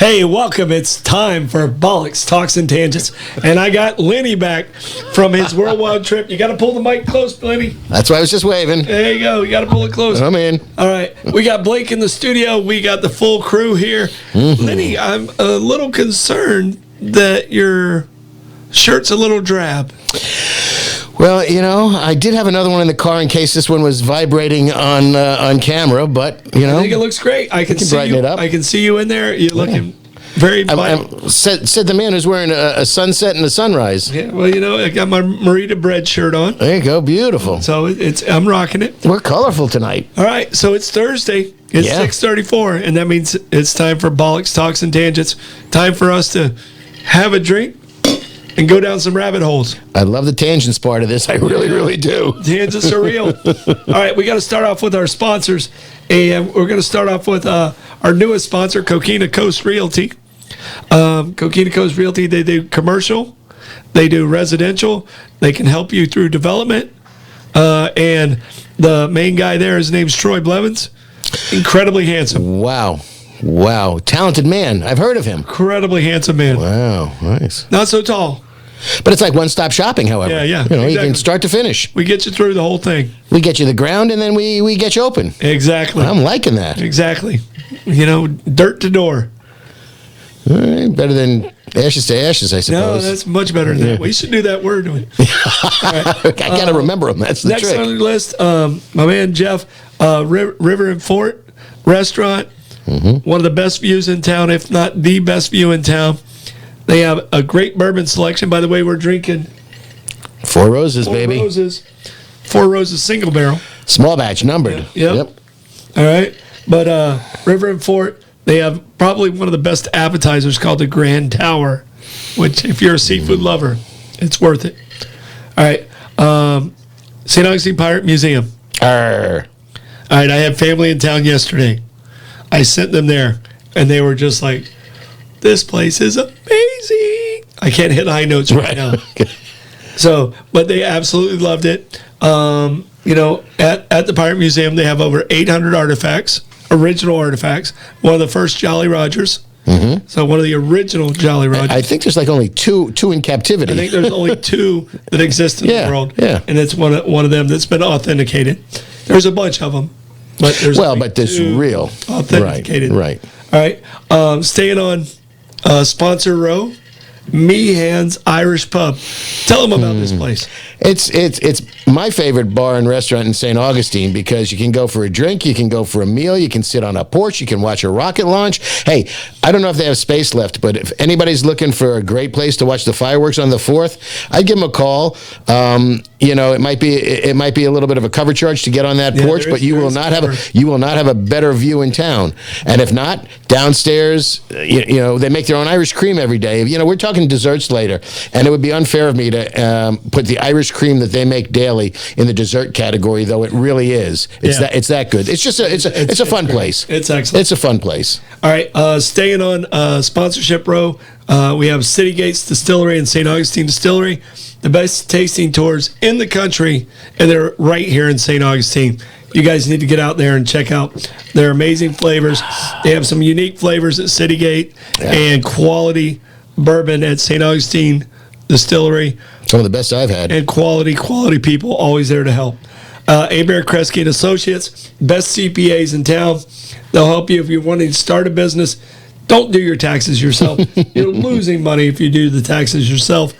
Hey, welcome. It's time for Bollox, Talks and Tangents. And I got Lenny back from his worldwide trip. You got to pull the mic close, Lenny. That's why I was just waving. There you go. You got to pull it close. I'm in. All right. We got Blake in the studio. We got the full crew here. Lenny, I'm a little concerned that your shirt's a little drab. Well, you know, I did have another one in the car in case this one was vibrating on camera, but, you know. I think it looks great. I can see brighten you. it up. I can see you in there. You're looking very vital. Said the man who's wearing a sunset and a sunrise. Yeah, well, you know, I got my Marita Bread shirt on. There you go. Beautiful. So I'm rocking it. We're colorful tonight. All right, so it's Thursday. It's 6:34, and that means it's time for Bollox, Talks, and Tangents. Time for us to have a drink and go down some rabbit holes. I love the tangents part of this. I really, really do. Tangents are real. All right, we got to start off with our sponsors, and we're going to start off with our newest sponsor, Coquina Coast Realty. Coquina Coast Realty, they do commercial, they do residential, they can help you through development, and the main guy there, his name's Troy Blevins, incredibly handsome. Wow. Talented man. I've heard of him. Incredibly handsome man. Wow. Nice. Not so tall. But it's like one-stop shopping, however. Yeah. You know, exactly. you can start to finish. We get you through the whole thing. We get you the ground, and then we get you open. Exactly. I'm liking that. Exactly. You know, dirt to door. All right, better than ashes to ashes, I suppose. No, that's much better than that. We should do that word. Right. I got to remember them. That's the next trick. on the list, my man Jeff, River and Fort Restaurant. One of the best views in town, if not the best view in town. They have a great bourbon selection. By the way, we're drinking Four Roses, baby. Four Roses single barrel. Small batch, numbered. Yep. All right. But River and Fort, they have probably one of the best appetizers called the Grand Tower, which if you're a seafood lover, it's worth it. All right. St. Augustine Pirate Museum. Arr. All right. I had family in town yesterday. I sent them there, and they were just like, this place is amazing. I can't hit high notes right now. So, but they absolutely loved it. You know, at the Pirate Museum, they have over 800 artifacts, original artifacts. One of the first Jolly Rogers. So one of the original Jolly Rogers. I think there's like only two in captivity. I think there's only two that exist in the world. Yeah. And it's one of them that's been authenticated. There's a bunch of them. But there's this real. Authenticated. Right. All right. Staying on sponsor row, Meehan's Irish Pub. Tell them about this place. It's my favorite bar and restaurant in St. Augustine because you can go for a drink, you can go for a meal, you can sit on a porch, you can watch a rocket launch. Hey, I don't know if they have space left, but if anybody's looking for a great place to watch the fireworks on the 4th, I'd give them a call. You know, it might be a little bit of a cover charge to get on that porch, but you will not have a better view in town. And if not, downstairs, you know, they make their own Irish cream every day. You know, we're talking desserts later, and it would be unfair of me to put the Irish cream that they make daily in the dessert category, though it really is. It's that good. It's just it's a fun place. It's excellent. It's a fun place. All right, staying on sponsorship row, we have City Gates Distillery and St. Augustine Distillery, the best tasting tours in the country, and they're right here in St. Augustine. You guys need to get out there and check out their amazing flavors. They have some unique flavors at City Gate and quality bourbon at St. Augustine Distillery. Some of the best I've had. And quality people always there to help. Abare, Kresge and Associates, best CPAs in town. They'll help you if you're wanting to start a business. Don't do your taxes yourself. You're losing money if you do the taxes yourself.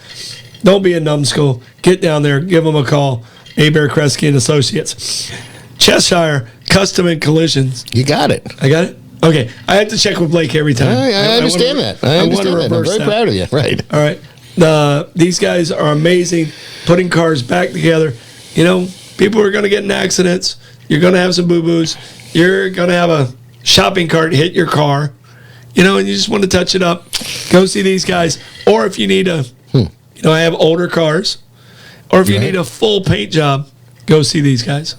Don't be a numbskull. Get down there. Give them a call. Abare, Kresge and Associates. Chesire, Custom and Collisions. You got it. I got it? Okay. I have to check with Blake every time. I understand that. I understand that. I'm very proud of you. Right. All right. These guys are amazing, putting cars back together. You know, people are going to get in accidents. You're going to have some boo-boos. You're going to have a shopping cart hit your car. You know, and you just want to touch it up. Go see these guys. Or if you need you know, I have older cars. Or if you need a full paint job, go see these guys.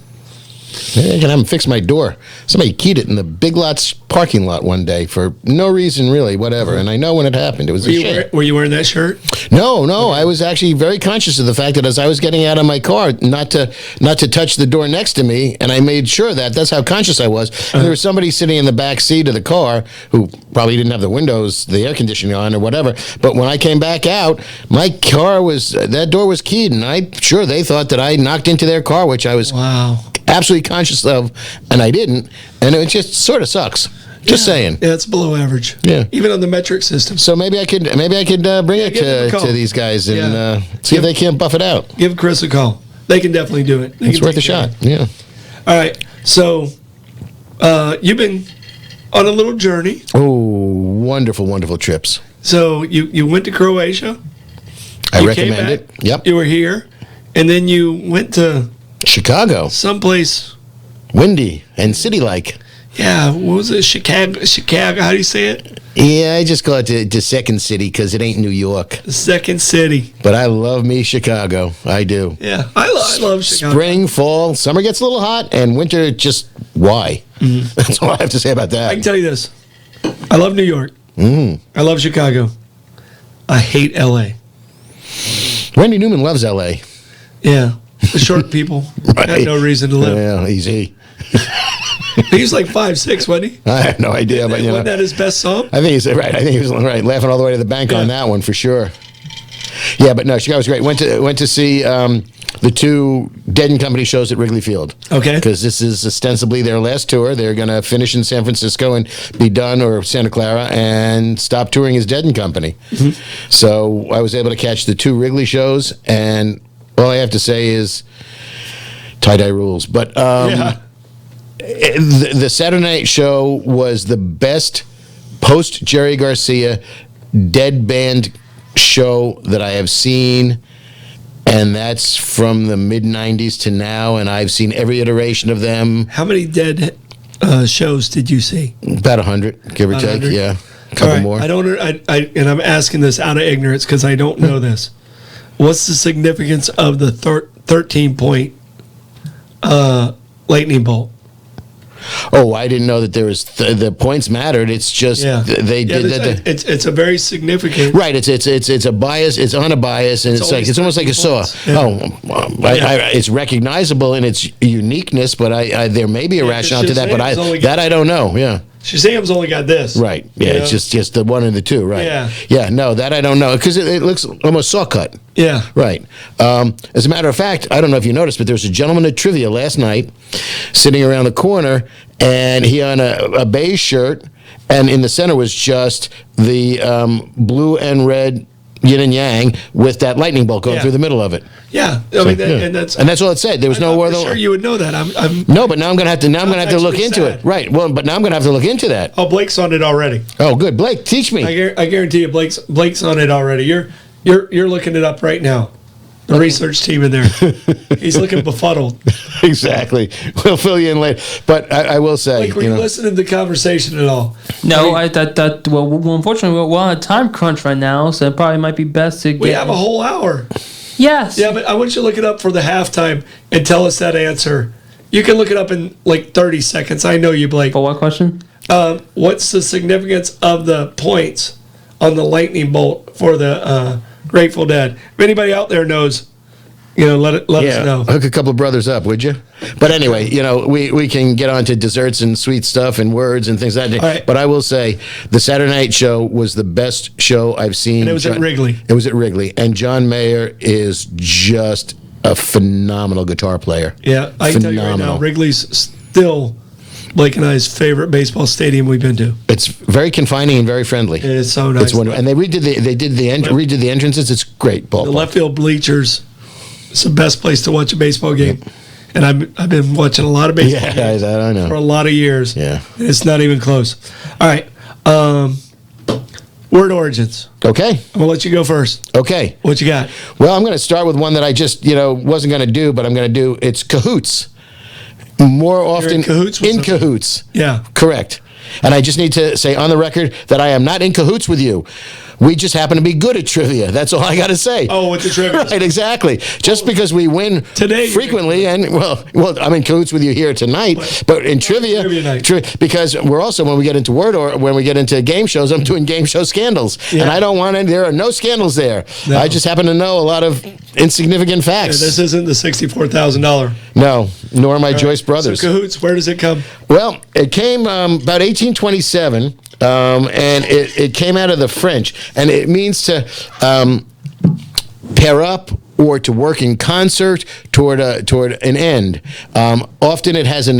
Maybe I can have them fix my door. Somebody keyed it in the Big Lots parking lot one day for no reason, really, whatever. And I know when it happened. It was a shame. Were you wearing that shirt? No. I was actually very conscious of the fact that as I was getting out of my car, not to touch the door next to me, and I made sure that. That's how conscious I was. And there was somebody sitting in the back seat of the car who probably didn't have the windows, the air conditioning on, or whatever. But when I came back out, my car that door was keyed, and I'm sure they thought that I knocked into their car, which I was absolutely conscious of, and I didn't. And it just sort of sucks. Just saying. Yeah, it's below average. Yeah. Even on the metric system. So maybe I could bring it to these guys and see if they can't buff it out. Give Chris a call. They can definitely do it. It's worth a shot. Yeah. All right. So you've been on a little journey. Oh, wonderful, wonderful trips. So you went to Croatia. I recommend it. Yep. You were here. And then you went to Chicago. Someplace windy and city-like. Yeah, what was it? Chicago, how do you say it? Yeah, I just call it the second city because it ain't New York. The second city. But I love me Chicago. I do. Yeah, I love Chicago. Spring, fall, summer gets a little hot, and winter just why? Mm-hmm. That's all I have to say about that. I can tell you this. I love New York. I love Chicago. I hate L.A. Randy Newman loves L.A. Yeah, the short people had no reason to live. Yeah, easy. He was like 5'6", wasn't he? I have no idea, but wasn't that his best song? I think he's right. I think he was right, laughing all the way to the bank on that one for sure. Yeah, but no, Chicago was great. Went to see the two Dead and Company shows at Wrigley Field. Okay. Because this is ostensibly their last tour. They're going to finish in San Francisco and be done, or Santa Clara, and stop touring as Dead and Company. Mm-hmm. So I was able to catch the two Wrigley shows, and all I have to say is tie-dye rules. But the Saturday night show was the best post-Jerry Garcia Dead band show that I have seen, and that's from the mid-'90s to now, and I've seen every iteration of them. How many Dead shows did you see? About 100, give or take. 100? Yeah, a couple more. And I'm asking this out of ignorance because I don't know this. What's the significance of the 13-point lightning bolt? Oh, I didn't know that there was the points mattered. It's just they did that. It's a very significant. Right. It's a bias. It's on a bias, and it's almost like a saw. Yeah. It's recognizable in its uniqueness, but there may be a rationale to that. But I don't know. Yeah. Shazam's only got this. Right. Yeah. It's just the one and the two. Right. Yeah. Yeah. No, that I don't know because it looks almost saw cut. Yeah. Right. As a matter of fact, I don't know if you noticed, but there was a gentleman at trivia last night sitting around the corner, and he had a beige shirt, and in the center was just the blue and red yin and yang with that lightning bolt going through the middle of it. Yeah, and that's all it said. There was no other. Sure, you would know that. No, but now I'm gonna have to look into it. Right. Well, but now I'm gonna have to look into that. Oh, Blake's on it already. Oh, good. Blake, teach me. I guarantee you, Blake's on it already. You're looking it up right now. The research team in there. He's looking befuddled. Exactly. We'll fill you in later. But I will say, Blake, were you listening to the conversation at all? No, well, unfortunately, we're on a time crunch right now, so it probably might be best to get. We have a whole hour. Yes. Yeah, but I want you to look it up for the halftime and tell us that answer. You can look it up in like 30 seconds. I know you, Blake. For what question? What's the significance of the points on the lightning bolt for the Grateful Dead? If anybody out there knows, let us know. Hook a couple of brothers up, would you? But anyway, we can get on to desserts and sweet stuff and words and things like that. Right. But I will say, the Saturday night show was the best show I've seen. And it was at Wrigley. It was at Wrigley. And John Mayer is just a phenomenal guitar player. Yeah, I can tell you right now, Wrigley's still Blake and I's favorite baseball stadium we've been to. It's very confining and very friendly. It is so nice. It's wonderful. And they redid the entrances. It's great. Ballpark. The left field bleachers. It's the best place to watch a baseball game. Yep. And I've been watching a lot of baseball games I know. for a lot of years. Yeah. It's not even close. All right. Word origins. Okay. I'm going to let you go first. Okay. What you got? Well, I'm going to start with one that I just, wasn't going to do, but I'm going to do. It's cahoots. More often in cahoots. Yeah. Correct. And I just need to say on the record that I am not in cahoots with you. We just happen to be good at trivia. That's all I got to say. Oh, with the trivia. Right, exactly. Just because we win Today, frequently, and well, I'm in cahoots with you here tonight, but in trivia night. because we're also, when we get into word or when we get into game shows, I'm doing game show scandals, Yeah. and I don't want any. There are no scandals there. No. I just happen to know a lot of insignificant facts. This isn't the $64,000. No, nor my Joyce brothers. So cahoots, where does it come? Well, it came about 1827, and it came out of the French, and it means to pair up or to work in concert toward an end. Often it has a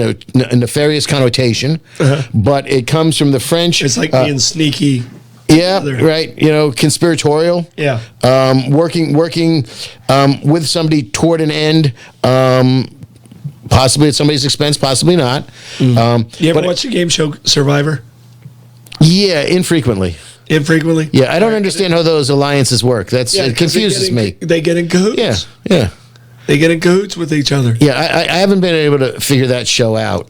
nefarious connotation, but it comes from the French. It's like being sneaky. Yeah, together. right. Conspiratorial. Yeah. Working with somebody toward an end. Possibly at somebody's expense, possibly not. You ever watch the game show Survivor? Yeah, infrequently. Infrequently? Yeah, I don't understand how those alliances work. It 'cause confuses me. They get in cahoots. Yeah. They get in cahoots with each other. Yeah, I haven't been able to figure that show out.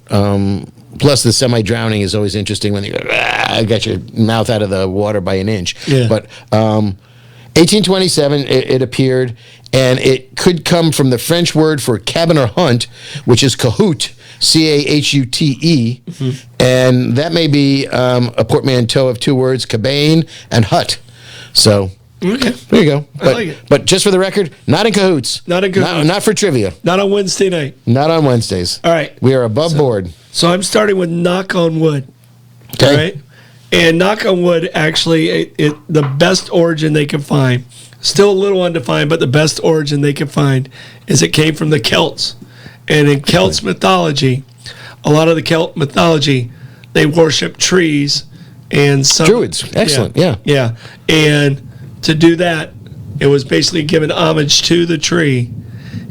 Plus, the semi-drowning is always interesting when you go, I got your mouth out of the water by an inch. Yeah. But 1827, it appeared, and it could come from the French word for cabin or hunt, which is cahoot, C-A-H-U-T-E, and that may be a portmanteau of two words, cabane and hut. So, Okay. there you go. I like it. But just for the record, not in cahoots. Not in cahoots. Not for trivia. Not on Wednesday night. Not on Wednesdays. All right. We are above board. So I'm starting with knock on wood. Okay. All right. And knock on wood, actually, the best origin they can find, still a little undefined, but the best origin they can find is it came from the Celts. And in Celts mythology, a lot of the Celt mythology, they worship trees and some Druids. Excellent. Yeah. Yeah. And to do that, it was basically giving homage to the tree.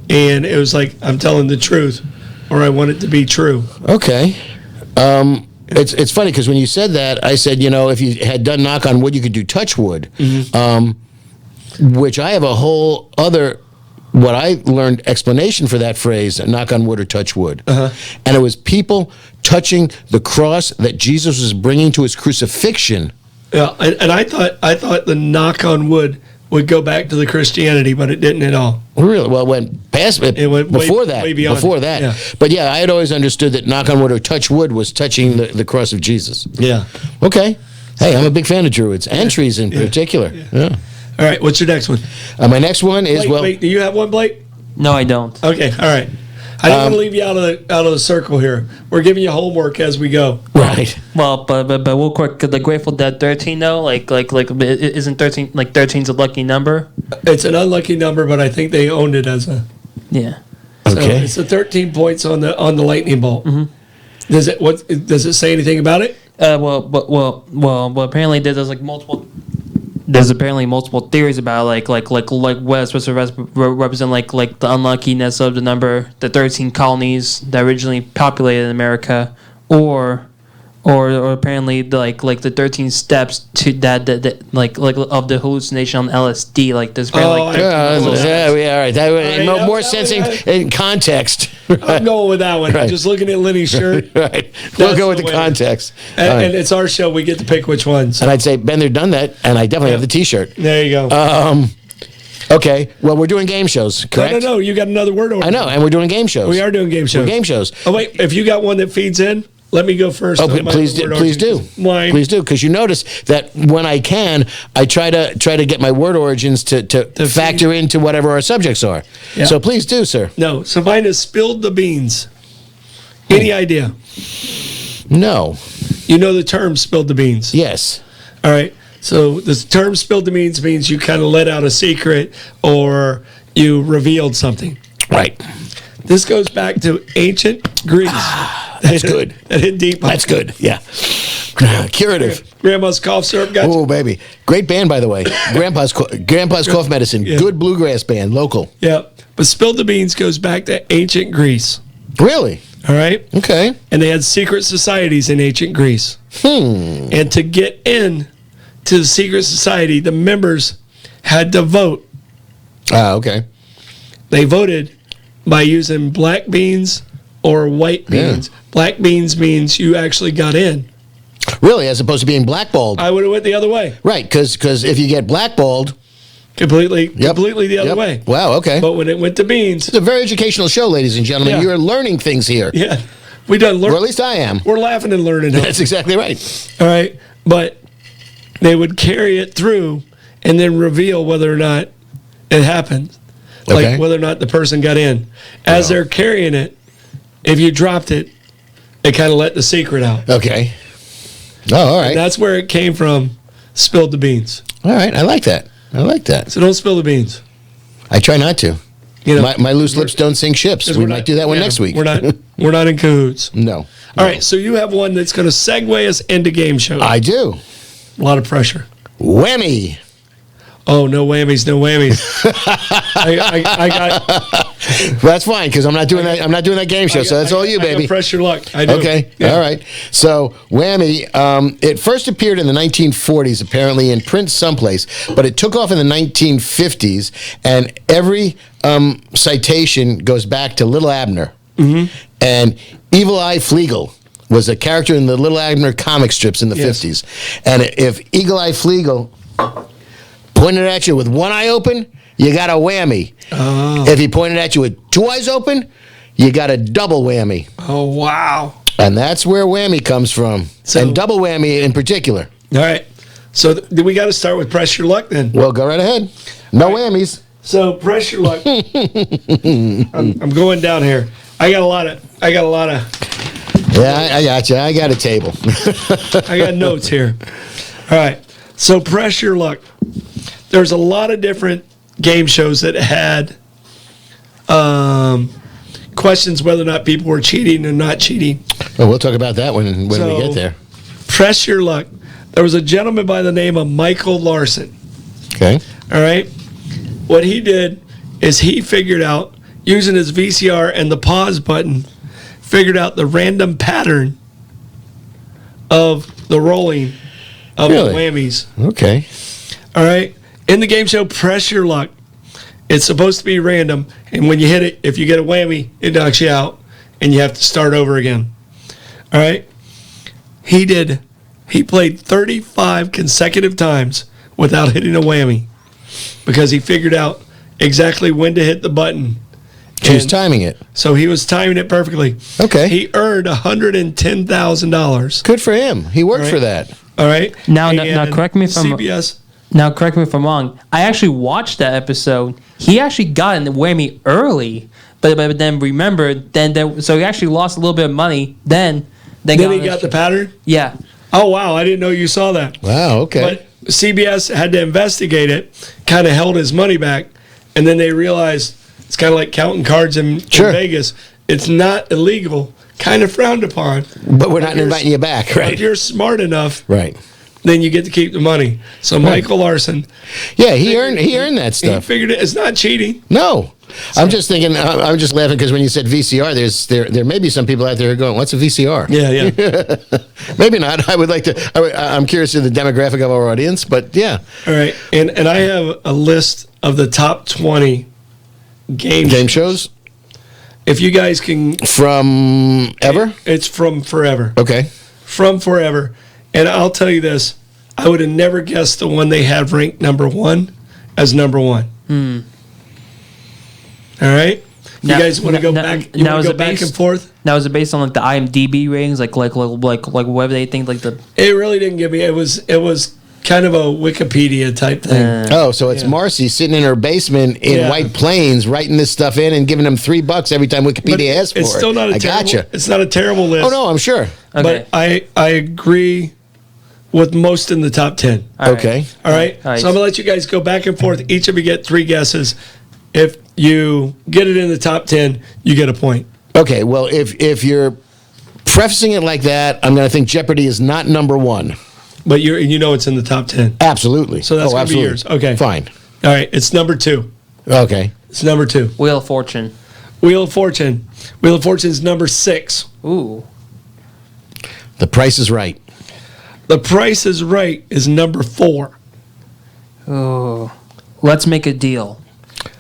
And it was like, I'm telling the truth, or I want it to be true. Okay. It's funny because when you said that, I said, if you had done knock on wood, you could do touch wood, which I have a whole other, what I learned explanation for that phrase, knock on wood or touch wood. And it was people touching the cross that Jesus was bringing to his crucifixion. Yeah, and I thought the knock on wood would go back to the Christianity, but it didn't at all. Really? Well, it went past it. It went before that. way beyond Before it. that. Yeah. But yeah, I had always understood that knock on wood or touch wood was touching the cross of Jesus. Yeah. Okay. Hey, I'm a big fan of druids and trees in particular. Yeah. All right, what's your next one? My next one is Blake, do you have one, Blake? No, I don't. Okay, all right. I didn't want to leave you out of the circle here. We're giving you homework as we go. right. Well, but real quick, the Grateful Dead 13 though, like isn't 13 like 13's a lucky number? It's an unlucky number, but I think they owned it as a. Yeah. So Okay. it's the 13 points on the lightning bolt. Does it say anything about it? Well. Apparently there's like multiple. There's apparently multiple theories about like what it's supposed to represent like the unluckiness of the number, the 13 colonies that originally populated America, or apparently the 13 steps to that of the hallucination on LSD. Like there's apparently Oh, like 13 All right. right, More that sensing one in context. I'm going with that one. Right. Just looking at Lenny's shirt. Right. We'll That's go with the the winner. context. And, All right. and it's our show. We get to pick which ones. And I'd say, been there, done that, and I definitely have the T-shirt. There you go. Okay. Well, we're doing game shows, correct? No. You got another word over. I know, and we're doing game shows. We are doing game shows. We're game shows. Oh wait, if you got one that feeds in, let me go first. Oh, on my please word do. Please do. origin. Why? Please do, because you notice that when I can, I try to get my word origins to factor into whatever our subjects are. Yeah. So please do, sir. No. So mine is spilled the beans. Any idea? No. You know the term spilled the beans. Yes. All right. So the term spilled the beans means you kind of let out a secret or you revealed something. Right. This goes back to ancient Greece. That's good. That hit deep. That's good. Yeah. Curative. Grandma's cough syrup got you. Oh, baby. Great band, by the way. Grandpa's cough medicine. Yeah. Good bluegrass band, local. Yeah. But spilled the beans goes back to ancient Greece. Really? All right. Okay. And they had secret societies in ancient Greece. And to get in to the secret society, the members had to vote. Okay. They voted by using black beans or white beans. Black beans means you actually got in. Really, as opposed to being blackballed. I would have went the other way. Right, because if you get blackballed... Completely the other way. Wow, okay. But when it went to beans... It's a very educational show, ladies and gentlemen. Yeah. You are learning things here. Yeah. We done learn. Or at least I am. We're laughing and learning. That's exactly right. All right. But they would carry it through and then reveal whether or not it happened. Okay. Like whether or not the person got in. As they're carrying it, if you dropped it, it kind of let the secret out. Okay. Oh, all right. And that's where it came from, spilled the beans. All right. I like that. So don't spill the beans. I try not to. You know, My loose lips don't sink ships. We might do that one next week. We're not in cahoots. No. All right, so you have one that's going to segue us into game shows. I do. A lot of pressure. Whammy. Oh, no whammies, no whammies. I got. That's fine because I'm not doing that. I'm not doing that game show. So that's all you, baby. Press your luck. I do. Okay. Yeah. All right. So Whammy, it first appeared in the 1940s, apparently in print someplace, but it took off in the 1950s, and every citation goes back to Little Abner. Mm-hmm. And Evil Eye Flegel was a character in the Little Abner comic strips in the 50s. And if Eagle Eye Flegel pointed at you with one eye open, you got a whammy. Oh. If he pointed at you with two eyes open, you got a double whammy. Oh, wow. And that's where whammy comes from. And double whammy in particular. All right. So we got to start with press your luck then. Well, go right ahead. No whammies. So press your luck. I'm going down here. I got a lot of. Yeah, I got you. I got a table. I got notes here. All right. So press your luck. There's a lot of different game shows that had questions whether or not people were cheating or not cheating. Well, we'll talk about that when we get there. Press your luck. There was a gentleman by the name of Michael Larson. Okay. All right. What he did is he figured out, using his VCR and the pause button, figured out the random pattern of the rolling of the whammies. Okay. All right. In the game show, press your luck. It's supposed to be random, and when you hit it, if you get a whammy, it knocks you out, and you have to start over again. All right. He played 35 consecutive times without hitting a whammy because he figured out exactly when to hit the button. He was timing it. So he was timing it perfectly. Okay. He earned $110,000. Good for him. He worked for that. All right. Now, correct me if I'm CBS. Now, correct me if I'm wrong. I actually watched that episode. He actually got in the whammy early, but then remembered. So he actually lost a little bit of money. Then he got the pattern. Yeah. Oh wow! I didn't know you saw that. Wow. Okay. But CBS had to investigate it. Kind of held his money back, and then they realized it's kind of like counting cards in Vegas. It's not illegal. Kind of frowned upon. But we're not inviting you back, right? If you're smart enough, right, then you get to keep the money. So Michael Larson, yeah, he earned that stuff. He figured it's not cheating. No, I'm just thinking. I'm just laughing because when you said VCR, there may be some people out there who are going, "What's a VCR?" Yeah. Maybe not. I would like to. I'm curious of the demographic of our audience, but yeah. All right, and I have a list of the top 20 game shows. If you guys can... From ever? It's from forever. Okay. From forever. And I'll tell you this. I would have never guessed the one they have ranked number one as number one. All right? You guys want to go back? You want to go back and forth? Now, is it based on like the IMDb ratings, like whatever they think, like the? It really didn't give me. It was kind of a Wikipedia type thing. So it's Marcy sitting in her basement in White Plains writing this stuff in and giving them $3 every time Wikipedia asks for it. It's still not a terrible. It's not a terrible list. Oh no, I'm sure. Okay. But I agree with most in the top 10. Okay. All right. So I'm gonna let you guys go back and forth. Each of you get 3 guesses. If you get it in the top 10, you get a point. Okay. Well, if you're prefacing it like that, I'm going to think Jeopardy is not number one. But you know it's in the top 10. Absolutely. So that's going to be yours. Okay. Fine. All right. It's number 2. Okay. It's number 2. Wheel of Fortune. Wheel of Fortune. Wheel of Fortune is number 6. Ooh. The Price is Right. The Price is Right is number 4. Oh. Let's Make a Deal.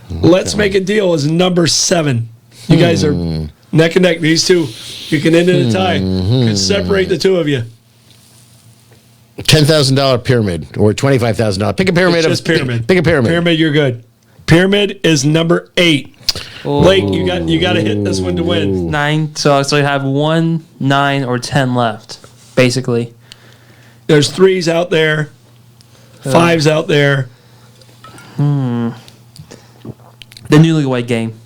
Let's Make a Deal is number 7. You guys are neck and neck. These two, you can end in a tie. You can separate the two of you. $10,000 pyramid or $25,000. Pick a pyramid. It's just pyramid. Pick a pyramid. Pyramid, you're good. Pyramid is number 8. Blake, you got to hit this one to win. 9. So you have 1, 9, or 10 left, basically. There's 3s out there, 5s out there. The Newlywed Game.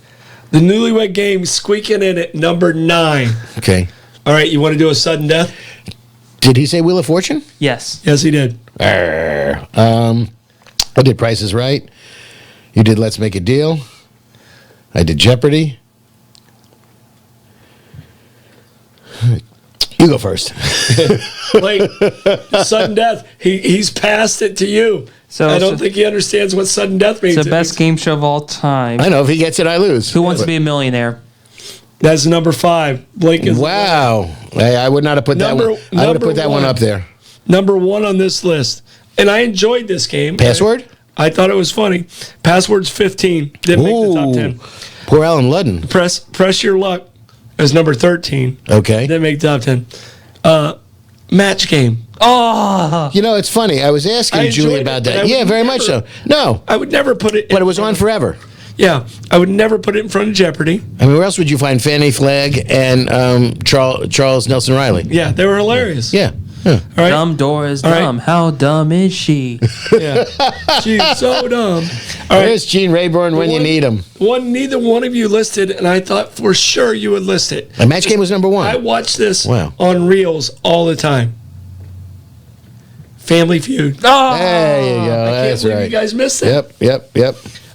The Newlywed Game squeaking in at number 9. Okay. All right, you want to do a sudden death? Did he say Wheel of Fortune? Yes. Yes, he did. I did Price is Right. You did Let's Make a Deal. I did Jeopardy. You go first. Blake, sudden death. He's passed it to you. So I don't think he understands what sudden death means. It's the best game show of all time. I know. If he gets it, I lose. Who Wants to Be a Millionaire? That's number 5. Blake is Wow. Hey, I would not have put that one. I would have put that one up there. number 1 on this list. And I enjoyed this game. Password? I thought it was funny. Password's 15. Didn't make the top 10. Poor Alan Ludden. Press Your Luck is number 13. Okay. Didn't make the top 10. Match Game. Oh, You know, it's funny. I was asking I Julie enjoyed about it, but I that. would Yeah, very much so. No, I would never put it. but it was on forever. Yeah, I would never put it in front of Jeopardy. I mean, where else would you find Fannie Flagg and Charles Nelson Riley? Yeah, they were hilarious. Yeah. Huh. All right. dumb door is All right. dumb. How dumb is she? Yeah. She's so dumb. All right. There's Gene Rayburn when you need him. Neither one of you listed, and I thought for sure you would list it. A Match Game was number 1. I watch this Wow. on Reels all the time. Family Feud. Oh, There you go. I can't That's believe right. you guys missed it. Yep.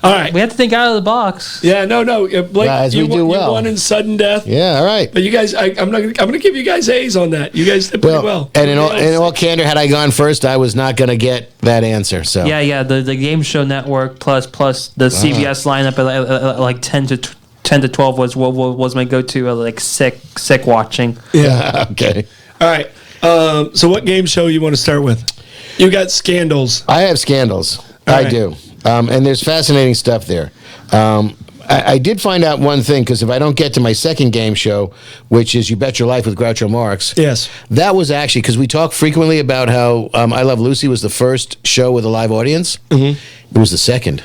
All right. we have to think out of the box. Yeah, no. Blake, As we you, do well. you won in sudden death. Yeah, all right. But you guys, I'm going to give you guys A's on that. You guys did pretty well. And in all candor, had I gone first, I was not going to get that answer. So Yeah. The Game Show Network plus the CBS lineup at like 10 to 12 was my go-to like sick watching. Yeah. Okay. All right. So what game show you want to start with? You got Scandals. I have Scandals. All I right. do. And there's fascinating stuff there. I did find out one thing, because if I don't get to my second game show, which is You Bet Your Life with Groucho Marx, Yes. that was actually, because we talk frequently about how I Love Lucy was the first show with a live audience. Mm-hmm. It was the second.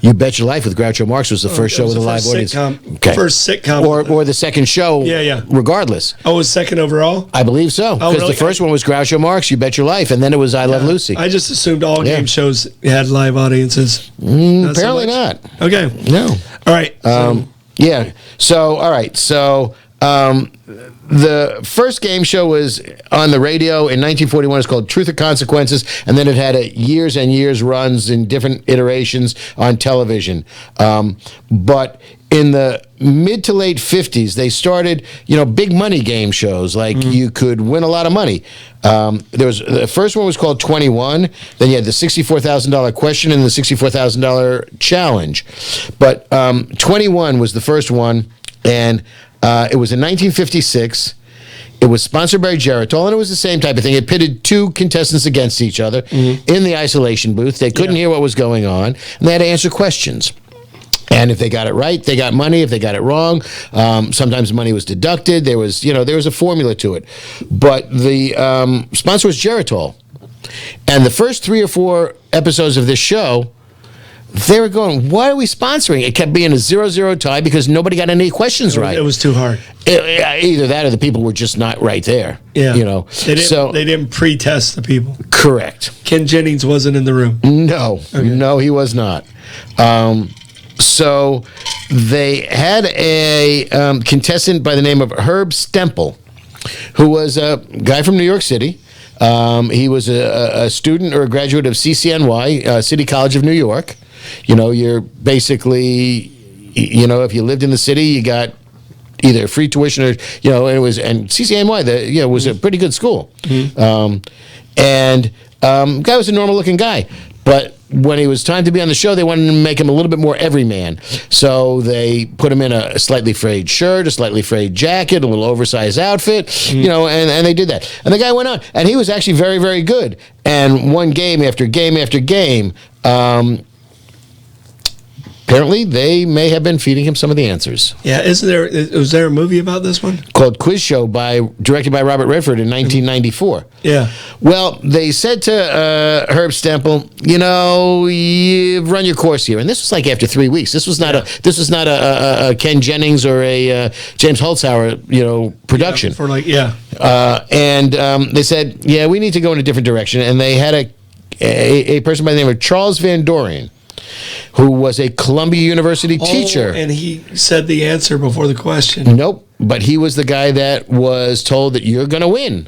You Bet Your Life with Groucho Marx was the first show with a live audience. First sitcom. Or the second show, Yeah. regardless. Oh, it was second overall? I believe so. Because really? the first one was Groucho Marx, You Bet Your Life, and then it was I Love Lucy. I just assumed all Yeah. game shows had live audiences. Apparently not. Okay. No. All right. Yeah. So, all right. So, the first game show was on the radio in 1941. It's called Truth or Consequences, and then it had years and years runs in different iterations on television. But in the mid to late 50s, they started, big money game shows. Like you could win a lot of money. The first one was called 21. Then you had the $64,000 question and the $64,000 challenge. But 21 was the first one, and it was in 1956. It was sponsored by Geritol, and it was the same type of thing. It pitted 2 contestants against each other in the isolation booth. They couldn't hear what was going on, and they had to answer questions. And if they got it right, they got money. If they got it wrong, sometimes money was deducted. There was a formula to it. But the sponsor was Geritol. And the first 3 or 4 episodes of this show, they were going, why are we sponsoring? It kept being a 0-0 tie because nobody got any questions right. It was too hard. Either that or the people were just not right there. Yeah. They didn't pre-test the people. Correct. Ken Jennings wasn't in the room. No, he was not. So they had a contestant by the name of Herb Stempel, who was a guy from New York City. He was a student or a graduate of CCNY, City College of New York. You're basically, if you lived in the city, you got either free tuition or, and CCNY, was a pretty good school. Guy was a normal looking guy. But when it was time to be on the show, they wanted to make him a little bit more everyman. So they put him in a slightly frayed shirt, a slightly frayed jacket, a little oversized outfit, and they did that. And the guy went on, and he was actually very, very good. And won game after game after game. apparently they may have been feeding him some of the answers. Yeah, was there a movie about this one? Called Quiz Show, directed by Robert Redford in 1994. Yeah. Well, they said to Herb Stempel, you've run your course here, and this was like after 3 weeks. This was not a Ken Jennings or a James Holzhauer, production. And they said, we need to go in a different direction, and they had a person by the name of Charles Van Doren, who was a Columbia University teacher. And he said the answer before the question. Nope, but he was the guy that was told that you're going to win.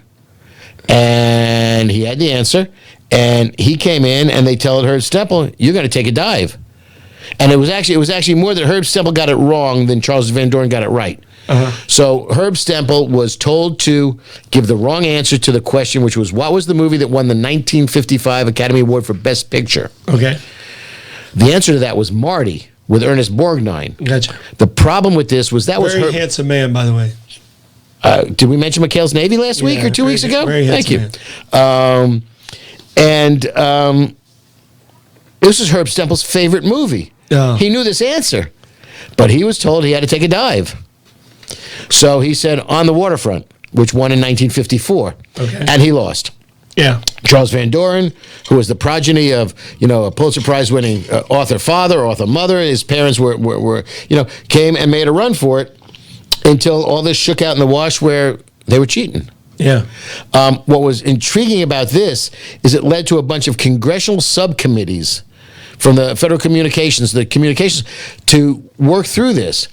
And he had the answer, and he came in, and they told Herb Stempel, you're going to take a dive. And it was actually more that Herb Stempel got it wrong than Charles Van Doren got it right. So Herb Stempel was told to give the wrong answer to the question, which was, what was the movie that won the 1955 Academy Award for Best Picture? Okay. The answer to that was Marty with Ernest Borgnine. Gotcha. The problem with this was was very handsome man, by the way. Did we mention McHale's Navy last week or 2 weeks ago? Very Thank you. Man. This was Herb Stempel's favorite movie. Oh. He knew this answer, but he was told he had to take a dive. So he said On the Waterfront, which won in 1954, and he lost. Yeah. Charles Van Doren, who was the progeny of, a Pulitzer Prize winning author father, author mother. His parents were came and made a run for it until all this shook out in the wash where they were cheating. Yeah. What was intriguing about this is it led to a bunch of congressional subcommittees from the Federal Communications, to work through this.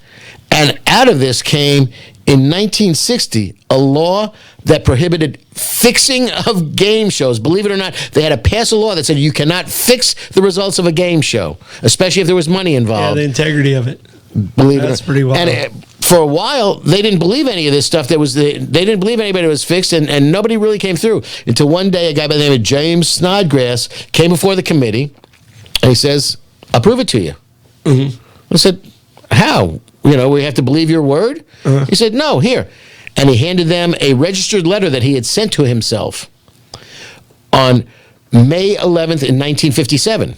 And out of this came, in 1960, a law that prohibited fixing of game shows. Believe it or not, they had to pass a law that said you cannot fix the results of a game show, especially if there was money involved. Yeah, the integrity of it. Believe That's it or not. pretty wild. And for a while, they didn't believe any of this stuff. They didn't believe anybody was fixed, and nobody really came through. Until one day, a guy by the name of James Snodgrass came before the committee, and he says, I'll prove it to you. I said, how? We have to believe your word? He said, no, here. And he handed them a registered letter that he had sent to himself on May 11th in 1957.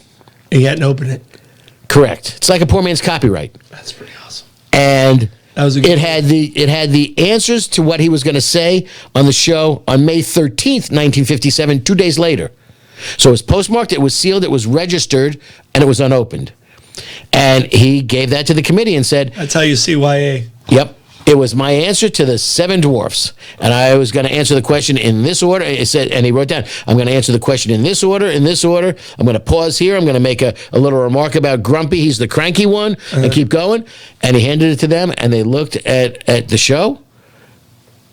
He hadn't opened it. Correct. It's like a poor man's copyright. That's pretty awesome. And That was it had the answers to what he was going to say on the show on May 13th, 1957, 2 days later. So it was postmarked, it was sealed, it was registered, and it was unopened. And he gave that to the committee and said, That's how you CYA. Yep. It was my answer to the 7 dwarfs. And I was going to answer the question in this order. It said, and he wrote down, I'm going to answer the question in this order, in this order. I'm going to pause here. I'm going to make a little remark about Grumpy. He's the cranky one. And keep going. And he handed it to them, and they looked at the show.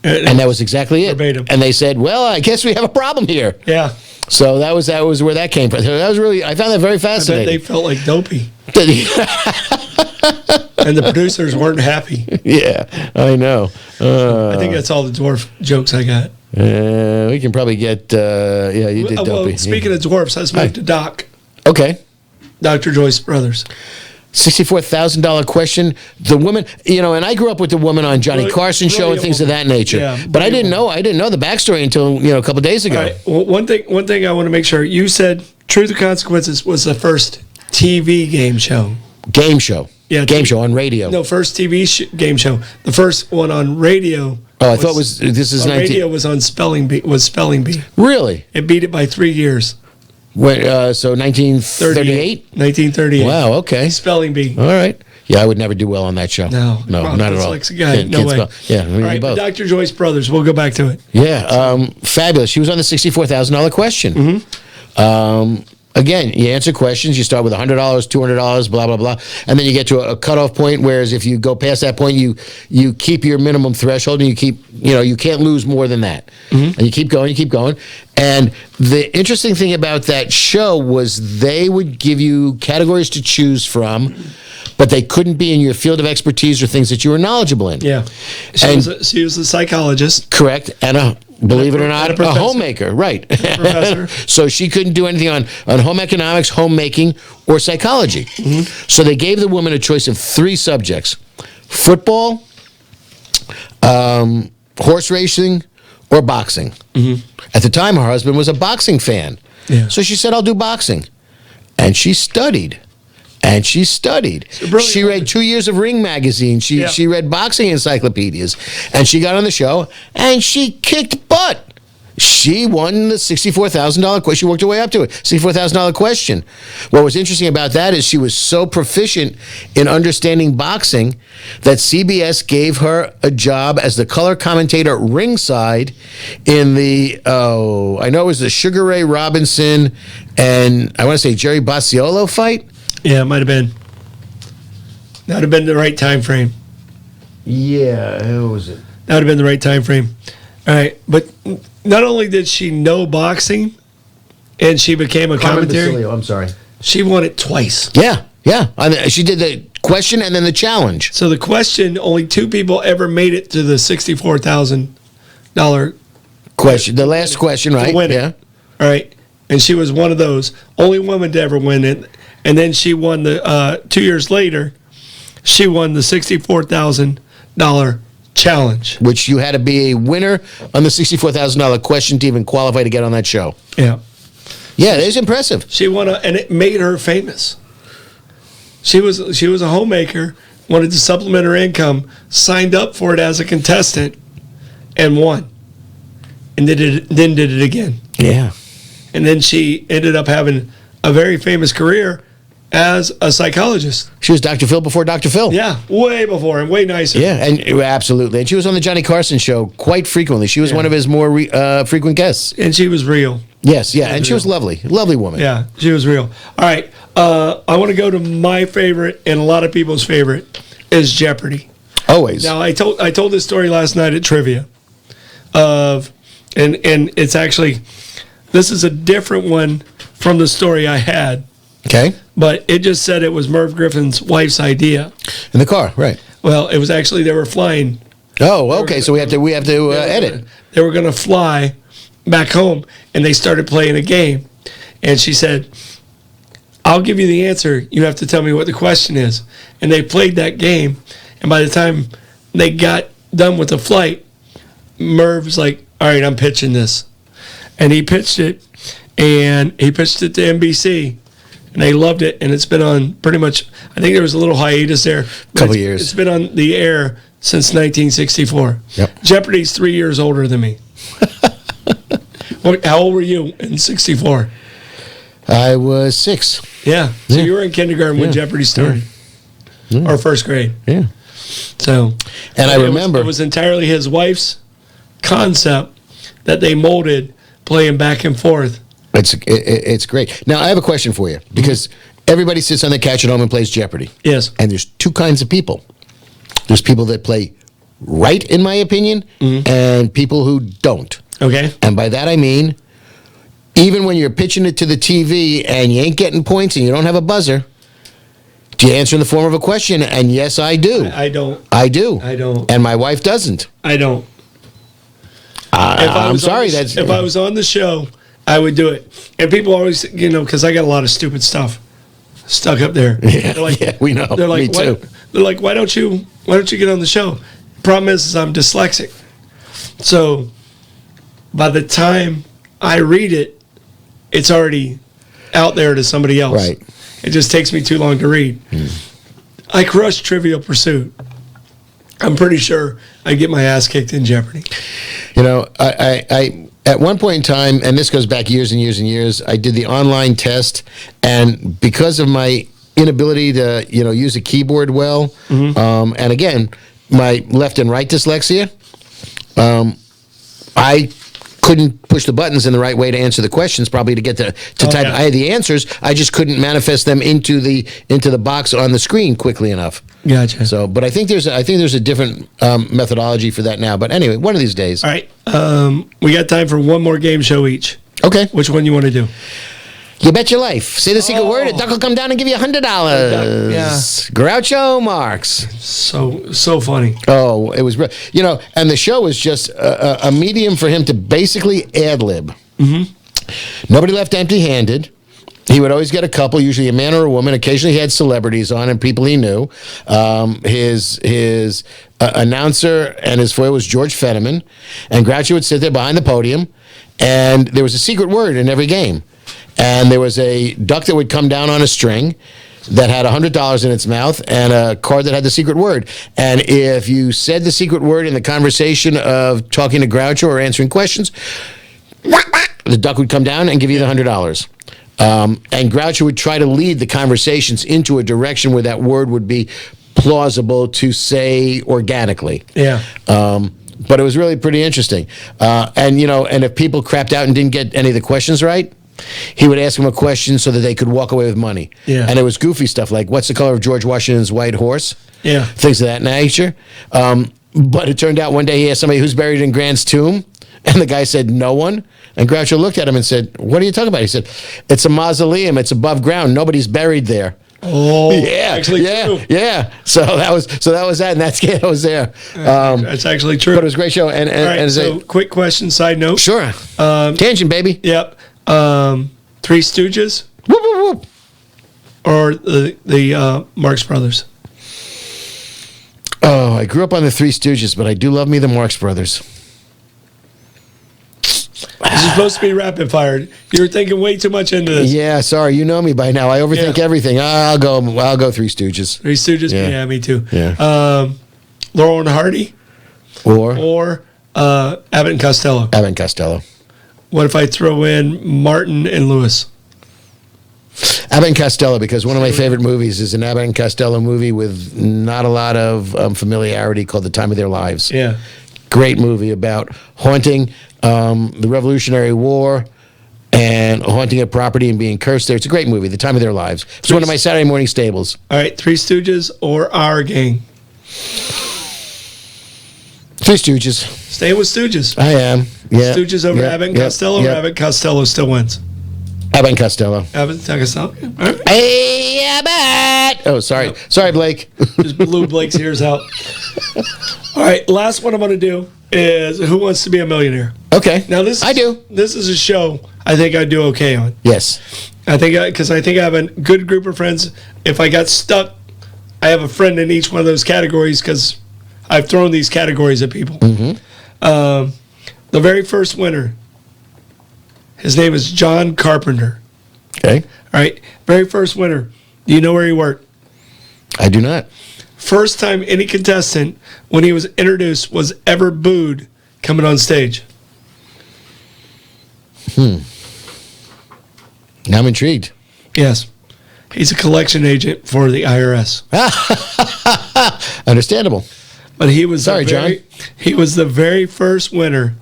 And that was exactly it. Verbatim. And they said, well, I guess we have a problem here. Yeah. So that was where that came from. So that was really, I found that very I bet fascinating. they felt like dopey. And the producers weren't happy. Yeah, I know. I think that's all the dwarf jokes I got. We can probably get, you did dopey. Well, speaking of dwarfs, let's move to Doc. Okay. Dr. Joyce Brothers. $64,000 question. The woman, and I grew up with the woman on Johnny Carson show and things of that nature. Yeah, but I didn't know the backstory until a couple of days ago. All right. Well, one thing I want to make sure you said Truth or Consequences was the first TV game show. Game show. Yeah, game show on radio. No, first TV game show. The first one on radio. Oh, I thought this is on 19. Radio was on Spelling Bee. Really? It beat it by 3 years. When, so 1938? 1938. Wow, okay. Spelling Bee. All right. Yeah, I would never do well on that show. No, not at all. Like a guy. No way. Yeah, all right, both. Dr. Joyce Brothers. We'll go back to it. Yeah, fabulous. She was on the $64,000 question. Mm-hmm. Again, you answer questions. You start with $100, $200, blah blah blah, and then you get to a cutoff point. Whereas if you go past that point, you keep your minimum threshold, and you keep you can't lose more than that. Mm-hmm. And you keep going. And the interesting thing about that show was they would give you categories to choose from, but they couldn't be in your field of expertise or things that you were knowledgeable in. Yeah, she was a psychologist. Correct, and believe it or not, a a homemaker, right? Professor. So she couldn't do anything on home economics, homemaking, or psychology. Mm-hmm. So they gave the woman a choice of 3 subjects: football, horse racing, or boxing. Mm-hmm. At the time, her husband was a boxing fan. Yeah. So she said, I'll do boxing. And she studied. And she studied. She read 2 years of Ring magazine. She read boxing encyclopedias. And she got on the show, and she kicked butt. She won the $64,000 question. She worked her way up to it. $64,000 question. What was interesting about that is she was so proficient in understanding boxing that CBS gave her a job as the color commentator ringside in the, I know it was the Sugar Ray Robinson and I want to say Jerry Basiolo fight. Yeah, it might have been. That would have been the right time frame. Yeah, who was it? That would have been the right time frame. All right, but not only did she know boxing, and she became a commentator. Basilio, I'm sorry. She won it twice. Yeah. She did the question and then the challenge. So the question, only 2 people ever made it to the $64,000 question. The last question, right? Win it. Yeah. All right, and she was one of those. Only woman to ever win it. And then she won the 2 years later. She won the $64,000 challenge, which you had to be a winner on the $64,000 question to even qualify to get on that show. Yeah, it is impressive. She won, and it made her famous. She was a homemaker, wanted to supplement her income, signed up for it as a contestant, and won, and then did it again. Yeah, and then she ended up having a very famous career as a psychologist. She was Dr. Phil before Dr. Phil. Yeah, way before and way nicer. Yeah, and absolutely. And she was on the Johnny Carson show quite frequently. She was one of his more frequent guests. And she was real. Yes, and she was lovely. Lovely woman. Yeah, she was real. All right, I want to go to my favorite and a lot of people's favorite is Jeopardy. Always. Now, I told this story last night at trivia and it's actually, this is a different one from the story I had. Okay. But it just said it was Merv Griffin's wife's idea. In the car, right. Well, it was actually, they were flying. Oh, okay. So we have to edit. They were going to fly back home, and they started playing a game. And she said, I'll give you the answer. You have to tell me what the question is. And they played that game. And by the time they got done with the flight, Merv's like, all right, I'm pitching this. And he pitched it, and he pitched it to NBC. And they loved it, and it's been on pretty much, I think there was a little hiatus there. Couple years. It's been on the air since 1964. Yep. Jeopardy's 3 years older than me. How old were you in 64? I was 6. Yeah. So you were in kindergarten when Jeopardy started. Or first grade. Yeah. So. And I remember. It was entirely his wife's concept that they molded playing back and forth. It's great. Now, I have a question for you, because everybody sits on the couch at home and plays Jeopardy. Yes. And there's 2 kinds of people. There's people that play right, in my opinion, and people who don't. Okay. And by that I mean, even when you're pitching it to the TV and you ain't getting points and you don't have a buzzer, do you answer in the form of a question? And yes, I do. I don't. I do. I don't. And my wife doesn't. I don't. I'm sorry. If I was on the show, I would do it. And people always, because I got a lot of stupid stuff stuck up there. Yeah, they're like, yeah, we know. They're like, Me too. They're like, why don't you get on the show? Problem is I'm dyslexic. So by the time I read it, it's already out there to somebody else. Right. It just takes me too long to read. I crushed Trivial Pursuit. I'm pretty sure I'd get my ass kicked in Jeopardy. I at one point in time, and this goes back years and years and years, I did the online test, and because of my inability to use a keyboard well, and again, my left and right dyslexia, I couldn't push the buttons in the right way to answer the questions, probably to get to type. Yeah. I had the answers, I just couldn't manifest them into the box on the screen quickly enough. Gotcha. So, but I think there's a different methodology for that now. But anyway, one of these days. All right. We got time for one more game show each. Okay. Which one you want to do? You bet your life. Say the secret word, a duck will come down and give you $100. Yeah. Groucho Marx. So funny. Oh, it was, and the show was just a medium for him to basically ad-lib. Nobody left empty-handed. He would always get a couple, usually a man or a woman. Occasionally he had celebrities on and people he knew. His announcer and his foil was George Fenneman. And Groucho would sit there behind the podium, and there was a secret word in every game. And there was a duck that would come down on a string, that had $100 in its mouth and a card that had the secret word. And if you said the secret word in the conversation of talking to Groucho or answering questions, the duck would come down and give you the $100. And Groucho would try to lead the conversations into a direction where that word would be plausible to say organically. Yeah. But it was really pretty interesting. And if people crapped out and didn't get any of the questions right, he would ask them a question so that they could walk away with money. Yeah. And it was goofy stuff like, what's the color of George Washington's white horse? Yeah. Things of that nature. But it turned out one day he asked somebody who's buried in Grant's tomb, and the guy said, no one. And Groucho looked at him and said, what are you talking about? He said, it's a mausoleum. It's above ground. Nobody's buried there. Oh, yeah, actually true. Yeah. So that was that, and that's I was there. That's actually true. But it was a great show. And All right, so quick question, side note. Sure. Tangent, baby. Yep. Three Stooges Whoop, whoop, whoop. or the Marx Brothers? Oh, I grew up on the Three Stooges, but I do love me the Marx Brothers. This is supposed to be rapid fire. You're thinking way too much into this. Yeah, sorry, you know me by now. I overthink everything. I'll go Three Stooges. Three Stooges? Yeah. Yeah, me too. Yeah. Laurel and Hardy Or Abbott and Costello. Abbott and Costello. What if I throw in Martin and Lewis? Abbott and Costello, because one of my favorite movies is an Abbott and Costello movie with not a lot of familiarity called The Time of Their Lives. Yeah. Great movie about haunting the Revolutionary War and haunting a property and being cursed there. It's a great movie, The Time of Their Lives. It's one of my Saturday morning staples. All right, Three Stooges or Our Gang? Three Stooges. Staying with Stooges. I am. Yeah. Stooges over Abbott and Costello, or Abbott Costello still wins? Abbott and Costello. Abbott and Costello. All right. Hey, Abbott! Oh, sorry. Yep. Sorry, Blake. Just blew Blake's ears out. All right, last one I'm going to do is Who Wants to Be a Millionaire? Okay. Now I do. This is a show I think I'd do okay on. Yes. I think I have a good group of friends. If I got stuck, I have a friend in each one of those categories because I've thrown these categories at people. Mm-hmm. The very first winner, his name is John Carpenter. Okay. All right, very first winner. Do you know where he worked? I do not. First time any contestant, when he was introduced, was ever booed coming on stage. Now I'm intrigued. Yes. He's a collection agent for the IRS. Understandable. But he was John. He was the very first winner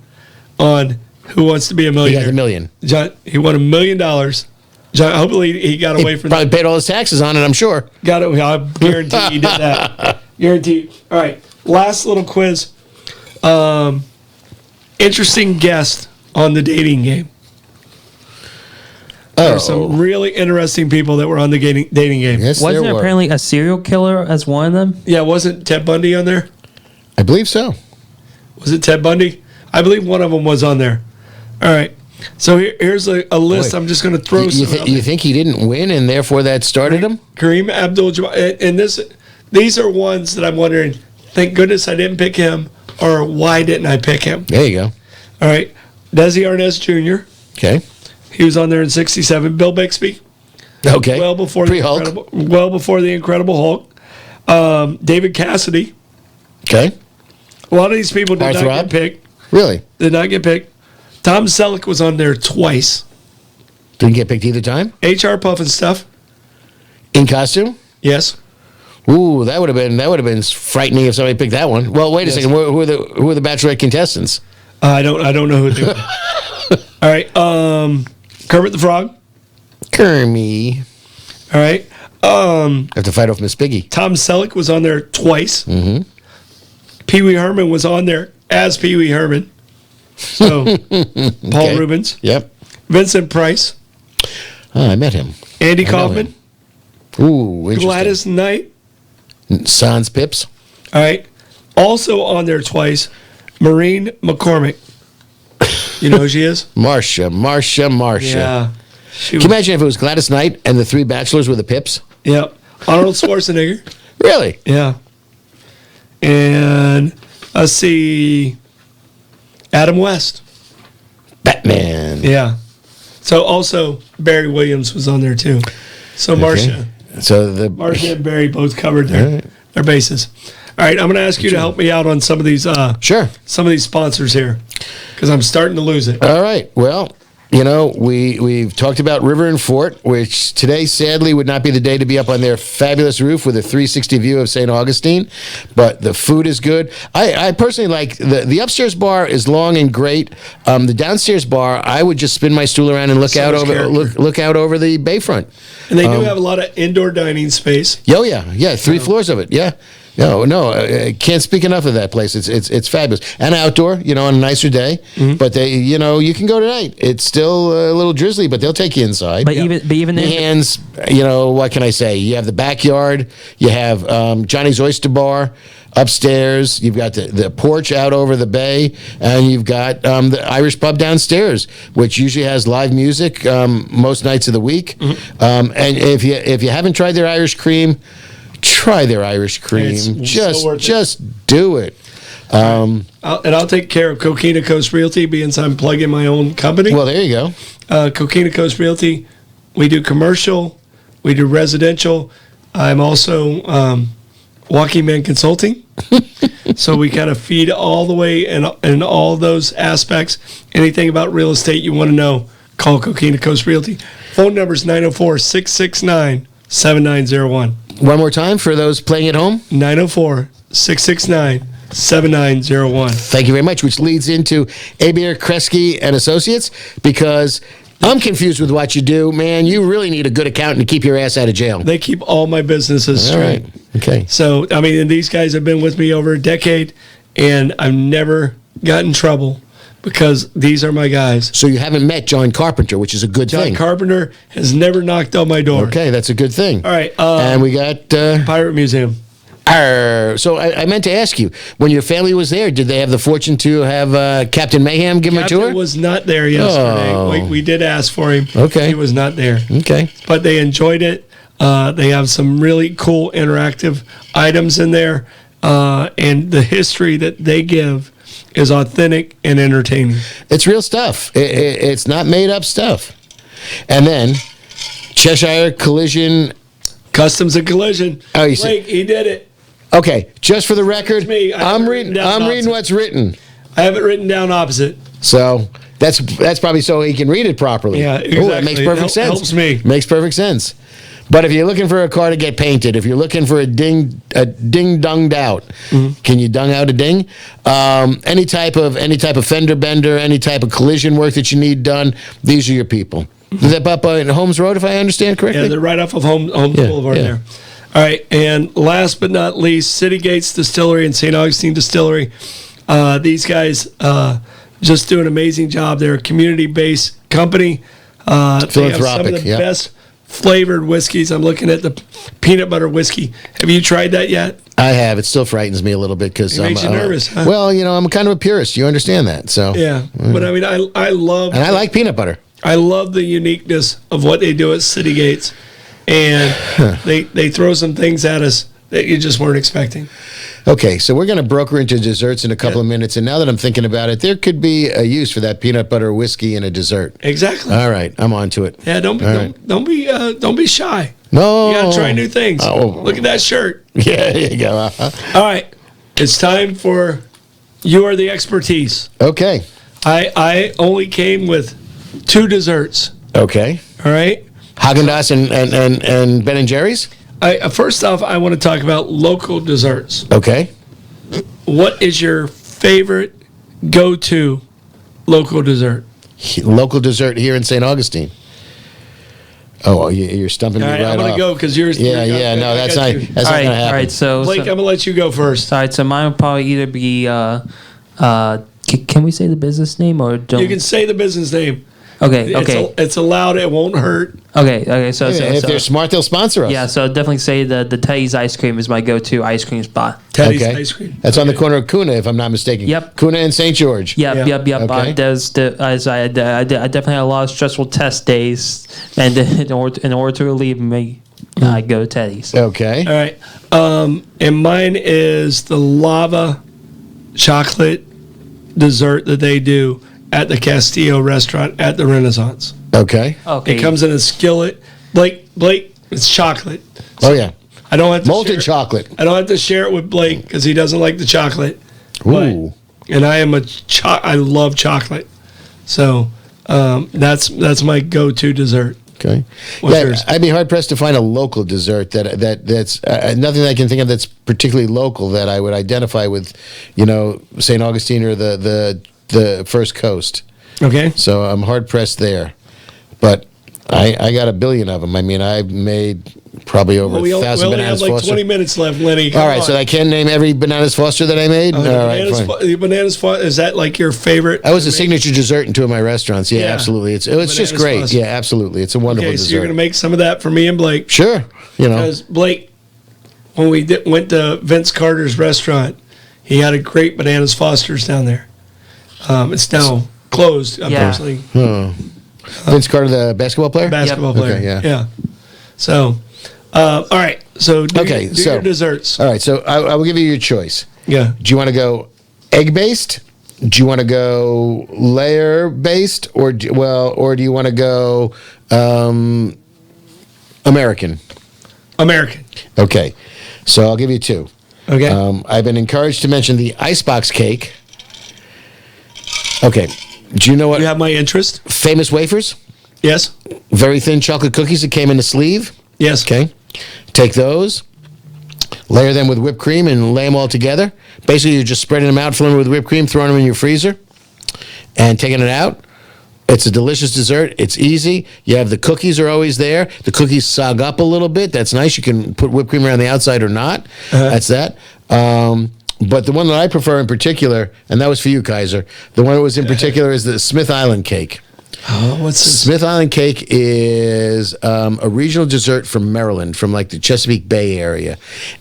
on Who Wants to Be a He Millionaire. got the million. John, he won $1 million. John, hopefully he got away from Probably paid all his taxes on it, I'm sure. Got it. I guarantee he did that. Guarantee. All right. Last little quiz. Interesting guest on the dating game. There were some really interesting people that were on the dating game. Yes, Wasn't there there were. apparently a serial killer as one of them? Yeah, wasn't Ted Bundy on there? I believe so. Was it Ted Bundy? I believe one of them was on there. All right. So here's a list. Wait. I'm just going to throw some out You there. think he didn't win and therefore that started him? Kareem Abdul-Jabbar. And these are ones that I'm wondering, thank goodness I didn't pick him, or why didn't I pick him? There you go. All right. Desi Arnaz Jr. Okay. He was on there in '67. Bill Bixby. Okay. Well before Pre-Hulk. the Incredible Hulk. David Cassidy. Okay. A lot of these people did not Heartthrob? get picked. Really? Did not get picked. Tom Selleck was on there twice. Didn't get picked either time? HR Puff and stuff. In costume? Yes. Ooh, that would have been frightening if somebody picked that one. Well, wait a Yes. second. Who are the Bachelorette contestants? I don't know who they were. All right. Kermit the Frog. Kermie. All right. Have to fight off Miss Piggy. Tom Selleck was on there twice. Mm-hmm. Pee Wee Herman was on there as Pee Wee Herman. So, Paul Okay. Rubens. Yep. Vincent Price. Oh, I met him. Andy I know Kaufman. him. Ooh, interesting. Gladys Knight. Sans Pips. All right. Also on there twice, Maureen McCormick. You know who she is? Marcia. Yeah. She Can you imagine if it was Gladys Knight and the three bachelors were the Pips? Yep. Arnold Schwarzenegger. Really? Yeah. And let's see, Adam West. Batman. Yeah. So also Barry Williams was on there too. So Marcia. So the Marcia and Barry both covered their bases. All right, I'm going to ask you to help me out on some of these. Sure. Some of these sponsors here, because I'm starting to lose it. All right. Well, we've talked about River and Fort, which today, sadly, would not be the day to be up on their fabulous roof with a 360 view of St. Augustine, but the food is good. I personally like the upstairs bar is long and great. The downstairs bar, I would just spin my stool around and look out over the bayfront. And they do have a lot of indoor dining space. Oh yeah, 3 floors of it. Yeah. No, I can't speak enough of that place. It's fabulous. And outdoor, on a nicer day. Mm-hmm. But they, you can go tonight. It's still a little drizzly, but they'll take you inside. But even Meehan's, what can I say? You have the backyard. You have Johnny's Oyster Bar upstairs. You've got the porch out over the bay, and you've got the Irish pub downstairs, which usually has live music most nights of the week. Mm-hmm. And if you haven't tried their Irish cream, try their Irish cream. Just do it. I'll take care of Coquina Coast Realty, being I'm plugging my own company. Well, there you go. Coquina Coast Realty, we do commercial, we do residential. I'm also Walking Man Consulting. So we kind of feed all the way in all those aspects. Anything about real estate you want to know, call Coquina Coast Realty. Phone number is 904-669-7901. One more time for those playing at home. 904-669-7901. Thank you very much, which leads into Abare, Kresge and Associates, because I'm confused with what you do. Man, you really need a good accountant to keep your ass out of jail. They keep all my businesses straight. All right. Okay. So, and these guys have been with me over a decade, and I've never gotten in trouble because these are my guys. So you haven't met John Carpenter, which is a good thing. John Carpenter has never knocked on my door. Okay, that's a good thing. All right. And we got... Pirate Museum. So I meant to ask you, when your family was there, did they have the fortune to have Captain Meehan give them a tour? Captain was not there yesterday. Oh. We did ask for him. Okay. He was not there. Okay. But they enjoyed it. They have some really cool interactive items in there. And the history that they give is authentic and entertaining. It's real stuff. It's not made up stuff. And then Chesire Collision. Customs and Collision. Oh, you Blake, he did it. Okay, just for the record, me. I'm reading what's written. I have it written down opposite. So that's probably so he can read it properly. Yeah, exactly. Ooh, that makes perfect sense. Helps me. Makes perfect sense. But if you're looking for a car to get painted, if you're looking for a ding dunged out, can you dung out a ding? Any type of fender bender, any type of collision work that you need done, these are your people. Is that up in Holmes Road, if I understand correctly? Yeah, they're right off of Holmes Boulevard there. All right, and last but not least, City Gates Distillery and St. Augustine Distillery. These guys just do an amazing job. They're a community-based company. They have some of the best flavored whiskeys. I'm looking at the peanut butter whiskey. Have you tried that yet? I have. It still frightens me a little bit because it makes you nervous. Huh? Well, I'm kind of a purist. You understand that, so yeah. But I mean, I love and I like peanut butter. I love the uniqueness of what they do at City Gates, and they throw some things at us that you just weren't expecting. Okay, so we're going to broker into desserts in a couple of minutes, and now that I'm thinking about it, there could be a use for that peanut butter whiskey in a dessert. Exactly. All right, I'm on to it. Yeah, don't be shy. No, you got to try new things. Oh. Look at that shirt. Yeah, there you go. All right, it's time for You Are the Expertise. Okay. I only came with 2 desserts. Okay. All right. Haagen-Dazs and Ben & Jerry's? First off, I want to talk about local desserts. Okay. What is your favorite go-to local dessert? Local dessert here in St. Augustine. Oh, you're stumping me right off. I'm going to go because yours. Yeah. No, that's not going to happen. All right. So Blake, I'm going to let you go first. All right. So mine would probably either be. Can we say the business name or don't? You can say the business name. Okay. It's allowed. It won't hurt. Okay. So if they're smart, they'll sponsor us. Yeah. So definitely say the Teddy's ice cream is my go-to ice cream spot. Teddy's ice cream. That's on the corner of Kuna, if I'm not mistaken. Yep. Kuna and St. George. Yep. Okay. I definitely had a lot of stressful test days, and in order to relieve me, I go to Teddy's. Okay. All right. And mine is the lava chocolate dessert that they do at the Castillo restaurant at the Renaissance. Okay. It comes in a skillet. Blake, It's chocolate. Oh yeah, I don't have to molten share, chocolate. I don't have to share it with Blake because he doesn't like the chocolate. Ooh. And I am I love chocolate. So that's my go-to dessert. Okay. What's yours? I'd be hard pressed to find a local dessert that's nothing that I can think of that's particularly local that I would identify with, St. Augustine or the First Coast. Okay. So I'm hard pressed there, but I got a billion of them. I mean, I've made probably over 1,000 we only have bananas like Foster. 20 minutes left, Lenny. All right, so I can name every bananas Foster that I made. All right, fine. The bananas Foster, is that like your favorite? That was a signature dessert in two of my restaurants. Yeah, Yeah. absolutely. It's just Bananas great. Foster. Yeah, absolutely. It's a wonderful Okay, so dessert. you're gonna make some of that for me and Blake. Sure. Because Blake, when we went to Vince Carter's restaurant, he had a great bananas Foster's down there. It's now closed, unfortunately. Vince Carter, the basketball player? Basketball player. Okay, yeah. Yeah. So, all right. So do your desserts. All right, so I will give you your choice. Yeah. Do you want to go egg-based? Do you want to go layer-based? Or do you want to go American? American. Okay, so I'll give you two. Okay. I've been encouraged to mention the icebox cake. Okay, do you know what? You have my interest. Famous wafers? Yes. Very thin chocolate cookies that came in a sleeve. Yes. Okay. Take those, layer them with whipped cream, and lay them all together. Basically, you're just spreading them out, filling them with whipped cream, throwing them in your freezer, and taking it out. It's a delicious dessert. It's easy. You have the cookies are always there. The cookies sog up a little bit. That's nice. You can put whipped cream around the outside or not. That's that. But the one that I prefer in particular, and that was for you, Kaiser, the one that was in particular is the Smith Island cake. Oh, what's this? Smith Island cake is a regional dessert from Maryland, from like the Chesapeake Bay area.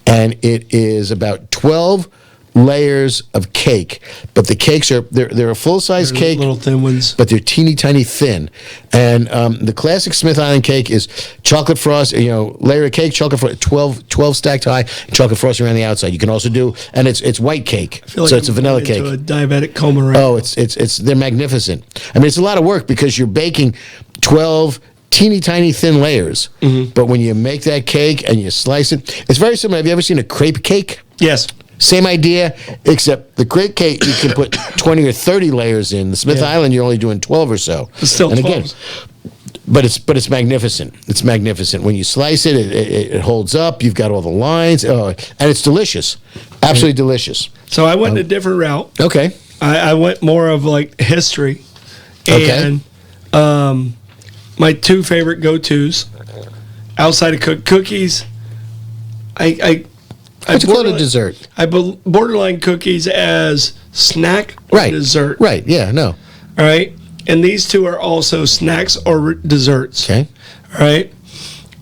And it is about 12 layers of cake. But the cakes they're a full-size cake. Little thin ones. But they're teeny tiny thin. And the classic Smith Island cake is chocolate frost, layer of cake, chocolate frost, 12 stacked high, and chocolate frosting around the outside. You can also do, and it's white cake. I feel like so it's a I'm vanilla going cake. into a diabetic coma right Oh, now. they're magnificent. I mean, it's a lot of work because you're baking 12 teeny tiny thin layers. Mm-hmm. But when you make that cake and you slice it, it's very similar. Have you ever seen a crepe cake? Yes. Same idea, except the crepe cake you can put 20 or 30 layers in. The Smith Island, you're only doing 12 or so. It's still and 12. Again, but it's magnificent. It's magnificent. When you slice it, it holds up. You've got all the lines. Oh, and it's delicious. Absolutely delicious. So I went a different route. Okay. I went more of like history. Okay. And my two favorite go-tos outside of cookies, What's it called, a dessert? I borderline cookies as snack or dessert. Right, yeah, no. All right. And these two are also snacks or desserts. Okay. All right.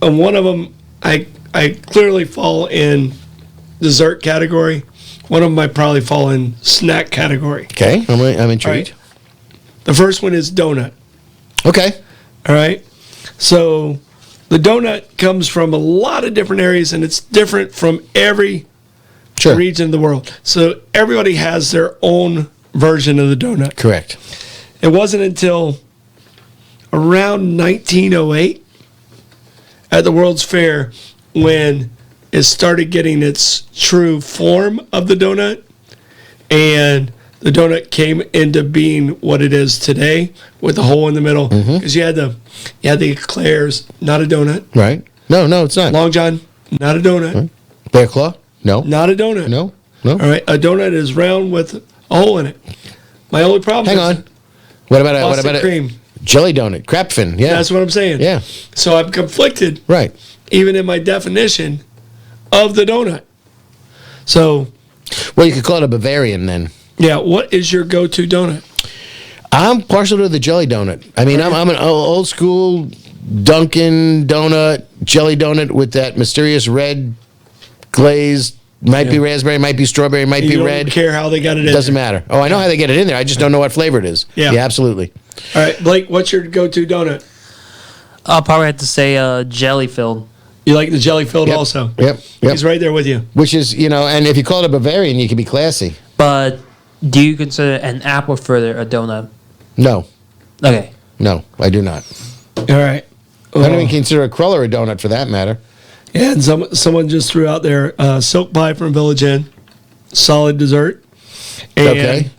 And one of them, I clearly fall in dessert category. One of them I probably fall in snack category. Okay, I'm intrigued. Right. The first one is donut. Okay. All right. So the donut comes from a lot of different areas, and it's different from every Sure. region of the world. So everybody has their own version of the donut. Correct. It wasn't until around 1908 at the World's Fair when it started getting its true form of the donut, and the donut came into being what it is today with the hole in the middle. Because you had the eclairs, not a donut. Right. No, it's not. Long John, not a donut. Right. Bear claw? No. Not a donut. No. All right, a donut is round with a hole in it. My only problem Hang is on. What about frosted a cream. jelly donut? Crap fin. Yeah. That's what I'm saying. Yeah. So I'm conflicted, Right. even in my definition of the donut. So, Well, you could call it a Bavarian then. yeah, what is your go-to donut? I'm partial to the jelly donut. I mean, I'm an old school Dunkin' donut, jelly donut with that mysterious red glaze. Might be raspberry, might be strawberry, might You be don't red. care how they got it in. Doesn't matter. Oh, I know how they get it in there. I just don't know what flavor it is. Yeah. Absolutely. All right, Blake, what's your go-to donut? I'll probably have to say jelly filled. You like the jelly filled Yep. also? Yep. He's right there with you. Which is, and if you call it a Bavarian, you can be classy. But do you consider an apple fritter a donut? No, Okay. no, I do not. All right. I don't even consider a cruller a donut for that matter. Yeah, and someone just threw out there silk pie from Village Inn, solid dessert. And, Okay.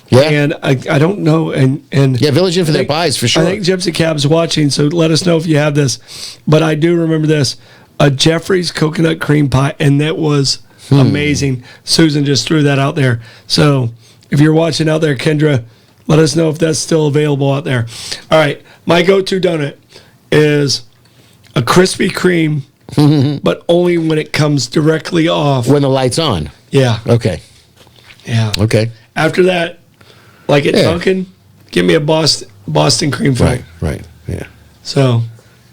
Yeah. And I don't know, and Yeah, Village Inn for their pies for sure. I think Gypsy Cab's watching, so let us know if you have this. But I do remember this, a Jeffrey's coconut cream pie, and that was amazing. Susan just threw that out there. So if you're watching out there, Kendra, let us know if that's still available out there. All right, my go-to donut is a Krispy Kreme, but only when it comes directly off. When the light's on. Yeah, Okay. yeah. Okay. After that, like at Yeah. Dunkin', give me a Boston cream pie. Right. Yeah. So,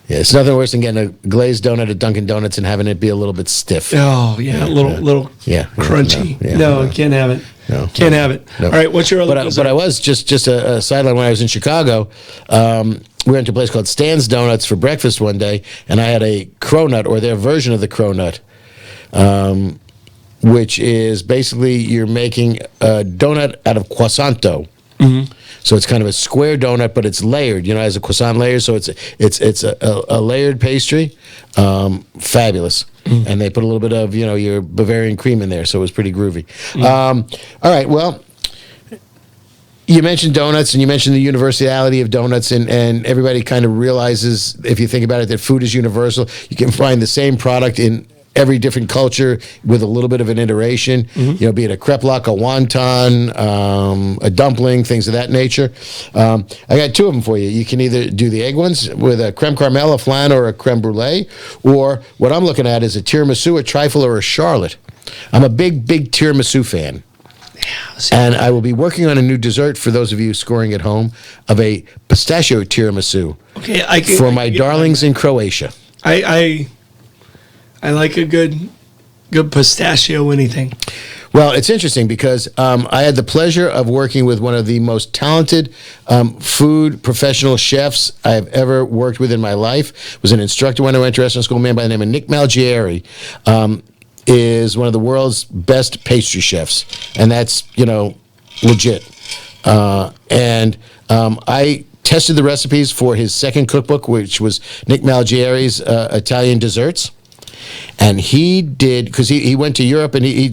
Yeah, it's nothing worse than getting a glazed donut at Dunkin' Donuts and having it be a little bit stiff. oh yeah, little Yeah. crunchy. Yeah, No, can't have it. No. Can't have it. No. All right, what's your other? But I was just a sideline when I was in Chicago. We went to a place called Stan's Donuts for breakfast one day, and I had a cronut or their version of the cronut, which is basically you're making a donut out of croissanto. So it's kind of a square donut, but it's layered. You know, as a croissant layer, so it's a layered pastry. Fabulous. And they put a little bit of your Bavarian cream in there, so it was pretty groovy. All right, well. You mentioned donuts, and you mentioned the universality of donuts, and everybody kind of realizes, if you think about it, that food is universal. You can find the same product in every different culture with a little bit of an iteration, be it a kreplach, a wonton, a dumpling, things of that nature. I got two of them for you. You can either do the egg ones with a creme caramel, a flan, or a creme brulee, or what I'm looking at is a tiramisu, a trifle, or a charlotte. I'm a big tiramisu fan. And I will be working on a new dessert for those of you scoring at home of a pistachio tiramisu for my darlings in Croatia. I like a good pistachio anything. Well, it's interesting because I had the pleasure of working with one of the most talented food professional chefs I've ever worked with in my life. Was an instructor when I went to restaurant school, a man by the name of Nick Malgieri. Is one of the world's best pastry chefs, and that's legit. And I tested the recipes for his second cookbook, which was Nick Malgieri's Italian desserts, and he did because he went to Europe and he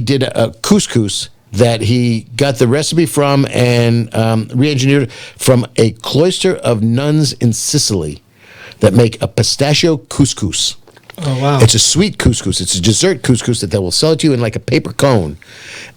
did a couscous that he got the recipe from and re-engineered from a cloister of nuns in Sicily that make a pistachio couscous. Oh, wow. It's a sweet couscous. It's a dessert couscous that they will sell it to you in like a paper cone.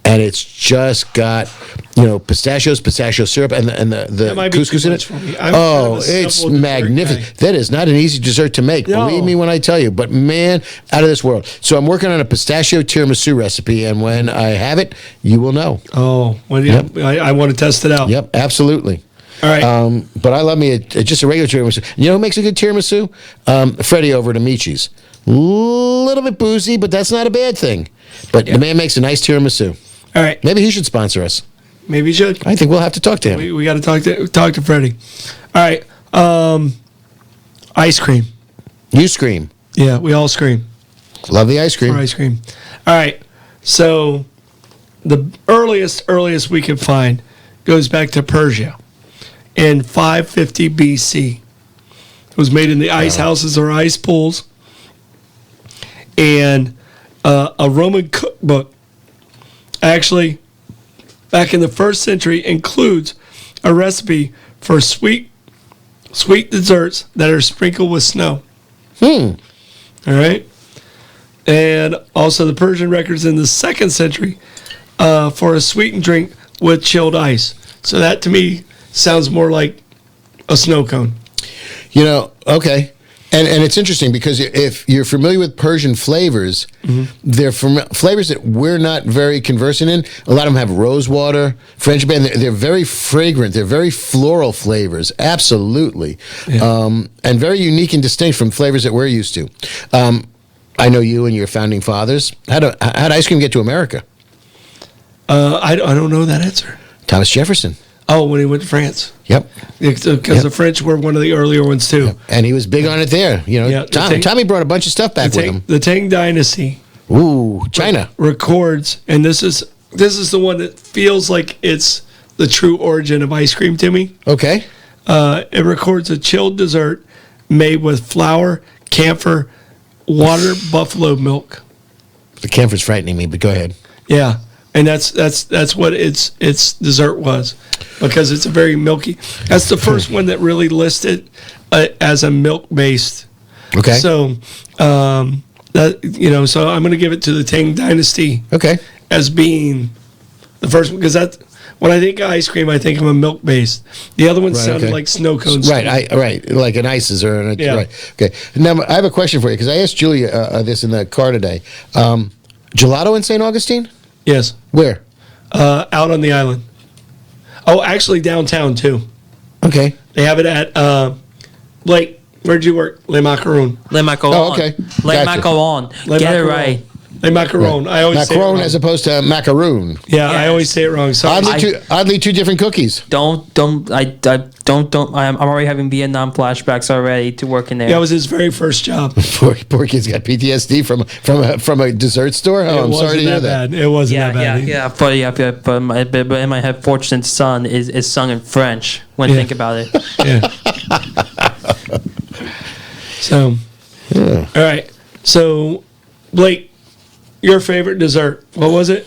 And it's just got, pistachio syrup, and the couscous in it. Oh, it's magnificent. That is not an easy dessert to make. No. Believe me when I tell you. But man, out of this world. So I'm working on a pistachio tiramisu recipe, and when I have it, you will know. Oh, well, Yep. I want to test it out. Yep, absolutely. All right. But I love me just a regular tiramisu. You know who makes a good tiramisu? Freddie over at Amici's. A little bit boozy, but that's not a bad thing. But the man makes a nice tiramisu. All right. Maybe he should sponsor us. Maybe he should. I think we'll have to talk to him. We got to talk to Freddie. All right. Ice cream. You scream. Yeah, we all scream. Love the ice cream. For ice cream. All right. So the earliest we can find goes back to Persia in 550 BC. It was made in the ice houses or ice pools. And a Roman cookbook, actually, back in the 1st century, includes a recipe for sweet desserts that are sprinkled with snow. All right. And also the Persian records in the 2nd century for a sweetened drink with chilled ice. So that, to me, sounds more like a snow cone. Okay. And it's interesting because if you're familiar with Persian flavors, they're flavors that we're not very conversant in. A lot of them have rose water, French band. They're very fragrant. They're very floral flavors, absolutely, and very unique and distinct from flavors that we're used to. I know you and your founding fathers. How did ice cream get to America? I don't know that answer. Thomas Jefferson. Oh, when he went to France. Yep. Because the French were one of the earlier ones, too. Yep. And he was big on it there. Tommy brought a bunch of stuff back with him. The Tang Dynasty. Ooh, China. Records, and this is the one that feels like it's the true origin of ice cream to me. Okay. It records a chilled dessert made with flour, camphor, water, buffalo milk. The camphor's frightening me, but go ahead. Yeah, and that's what its dessert was, because it's a very milky. That's the first one that really listed as a milk based. Okay. So so I'm going to give it to the Tang Dynasty. Okay. As being the first one, because that's when I think of ice cream, I think of a milk based. The other one sounded like snow cones. Right, right, like an ices or an yeah. Right. Okay. Now I have a question for you, because I asked Julia this in the car today. Gelato in St. Augustine? Yes. Where? Out on the island. Oh, actually downtown too. Okay. They have it at Blake. Where'd you work? Le Macaron. Le Macaron. Oh, okay. Le Gotcha. Macaron. Le Get it Macaron. right. Le Macaron. Right. I always say it Macaron wrong. as opposed to macaroon. Yeah, I Yes. always say it wrong. Sorry. Oddly, two different cookies. I'm already having Vietnam flashbacks already to working there. That was his very first job. Poor kid's got PTSD from a dessert store. Oh, I'm sorry to hear that. Bad. It wasn't that bad. But in my head, fortunate son is sung in French when think about it. Yeah. So, all right. So, Blake, your favorite dessert? What was it?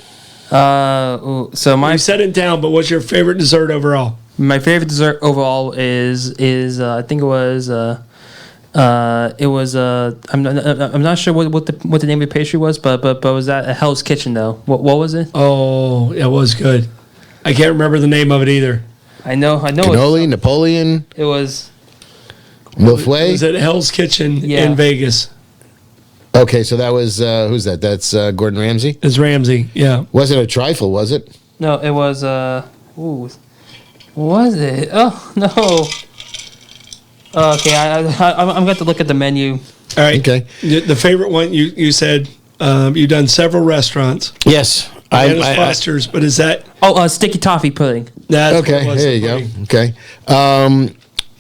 So I set it down, but what's your favorite dessert overall? my favorite dessert overall is I think it was I'm not sure what the name of the pastry was, but was that a Hell's Kitchen though? What was it? Oh, it was good. I can't remember the name of it either. I know. Cannoli, Napoleon, It was. Milk It was at Hell's Kitchen in Vegas. Okay, so that was who's that? That's Gordon Ramsay. It's Ramsay. Yeah. Wasn't a trifle, was it? No, it was. What was it? Oh no. Okay, I'm going to look at the menu. All right. Okay. The favorite one you said you've done several restaurants. Yes, Dennis Foster's, but is that? Oh, sticky toffee pudding. That's Okay, what it was, there you the go. pudding. Okay.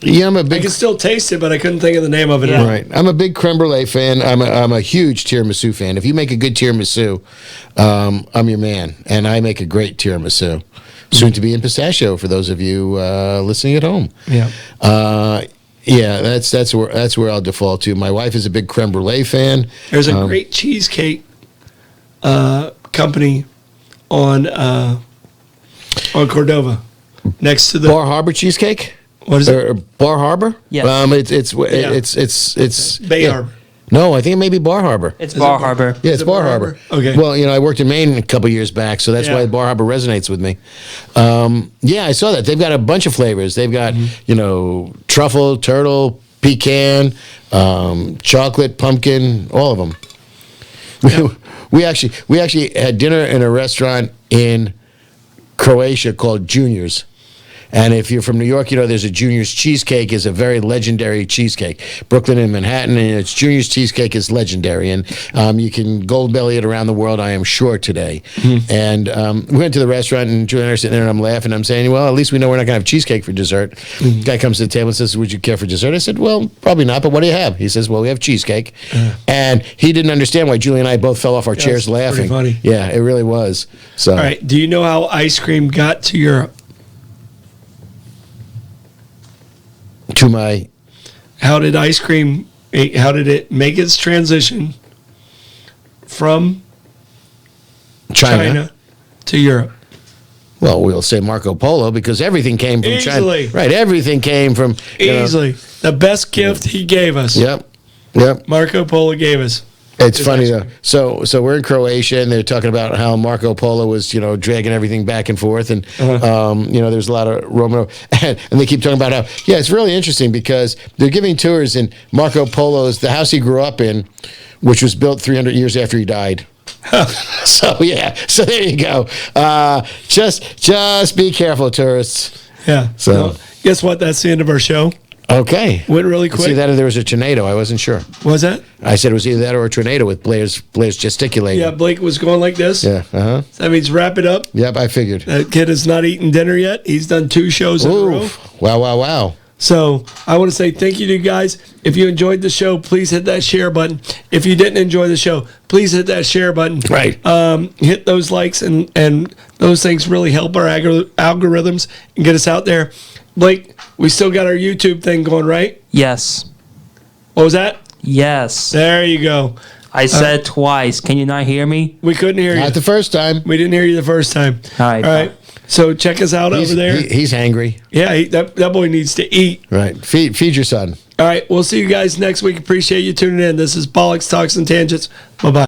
Yeah, I'm a I big. can still taste it, but I couldn't think of the name of it. Yeah. Right, I'm a big creme brulee fan. I'm a huge tiramisu fan. If you make a good tiramisu, I'm your man, and I make a great tiramisu. Soon to be in pistachio for those of you listening at home. Yeah. Yeah, that's where I'll default to. My wife is a big creme brulee fan. There's a great cheesecake company on Cordova, next to the Bar Harbor cheesecake. What is it? Or Bar Harbor? Yes. It's Bay Harbor. No, I think it may be Bar Harbor. It's Bar Harbor. Yeah, it's it Bar Bar Harbor. Harbor? Okay. Well, I worked in Maine a couple years back, so that's why Bar Harbor resonates with me. Yeah, I saw that. They've got a bunch of flavors. They've got, truffle, turtle, pecan, chocolate, pumpkin, all of them. Yeah. We actually had dinner in a restaurant in Croatia called Junior's. And if you're from New York, there's a Junior's Cheesecake is a very legendary cheesecake. Brooklyn and Manhattan, and its Junior's Cheesecake is legendary. And you can gold belly it around the world, I am sure, today. And we went to the restaurant, and Julie and I are sitting there, and I'm laughing. I'm saying, well, at least we know we're not going to have cheesecake for dessert. Guy comes to the table and says, would you care for dessert? I said, well, probably not, but what do you have? He says, well, we have cheesecake. And he didn't understand why Julie and I both fell off our chairs laughing. Pretty funny. Yeah, it really was. So. All right. Do you know how ice cream got to Europe? How did it make its transition from China to Europe? Well, we'll say Marco Polo because everything came from Easily. China. Right, everything came from Easily. The best gift he gave us. Yep. Marco Polo gave us. It's funny though. So we're in Croatia, and they're talking about how Marco Polo was, dragging everything back and forth, and there's a lot of Roman, and they keep talking about how it's really interesting because they're giving tours in Marco Polo's the house he grew up in, which was built 300 years after he died. So there you go. Just be careful, tourists. Yeah. So Well, guess what? That's the end of our show. Okay. Went really quick. See that, or there was a tornado. I wasn't sure. What was that? I said it was either that or a tornado with Blair's gesticulating. Yeah, Blake was going like this. Yeah. Uh-huh. That means wrap it up. Yep, I figured. That kid has not eaten dinner yet. He's done 2 shows in a row. Wow. So I want to say thank you to you guys. If you enjoyed the show, please hit that share button. If you didn't enjoy the show, please hit that share button. Right. Hit those likes, and those things really help our algorithms and get us out there. Blake, We still got our YouTube thing going, right? Yes. What was that? Yes. There you go. I said twice. Can you not hear me? We couldn't hear you. Not the first time. We didn't hear you the first time. All right. All right. So check us out over there. He's hangry. Yeah, that boy needs to eat. Right. Feed your son. All right. We'll see you guys next week. Appreciate you tuning in. This is Bollox Talks and Tangents. Bye-bye.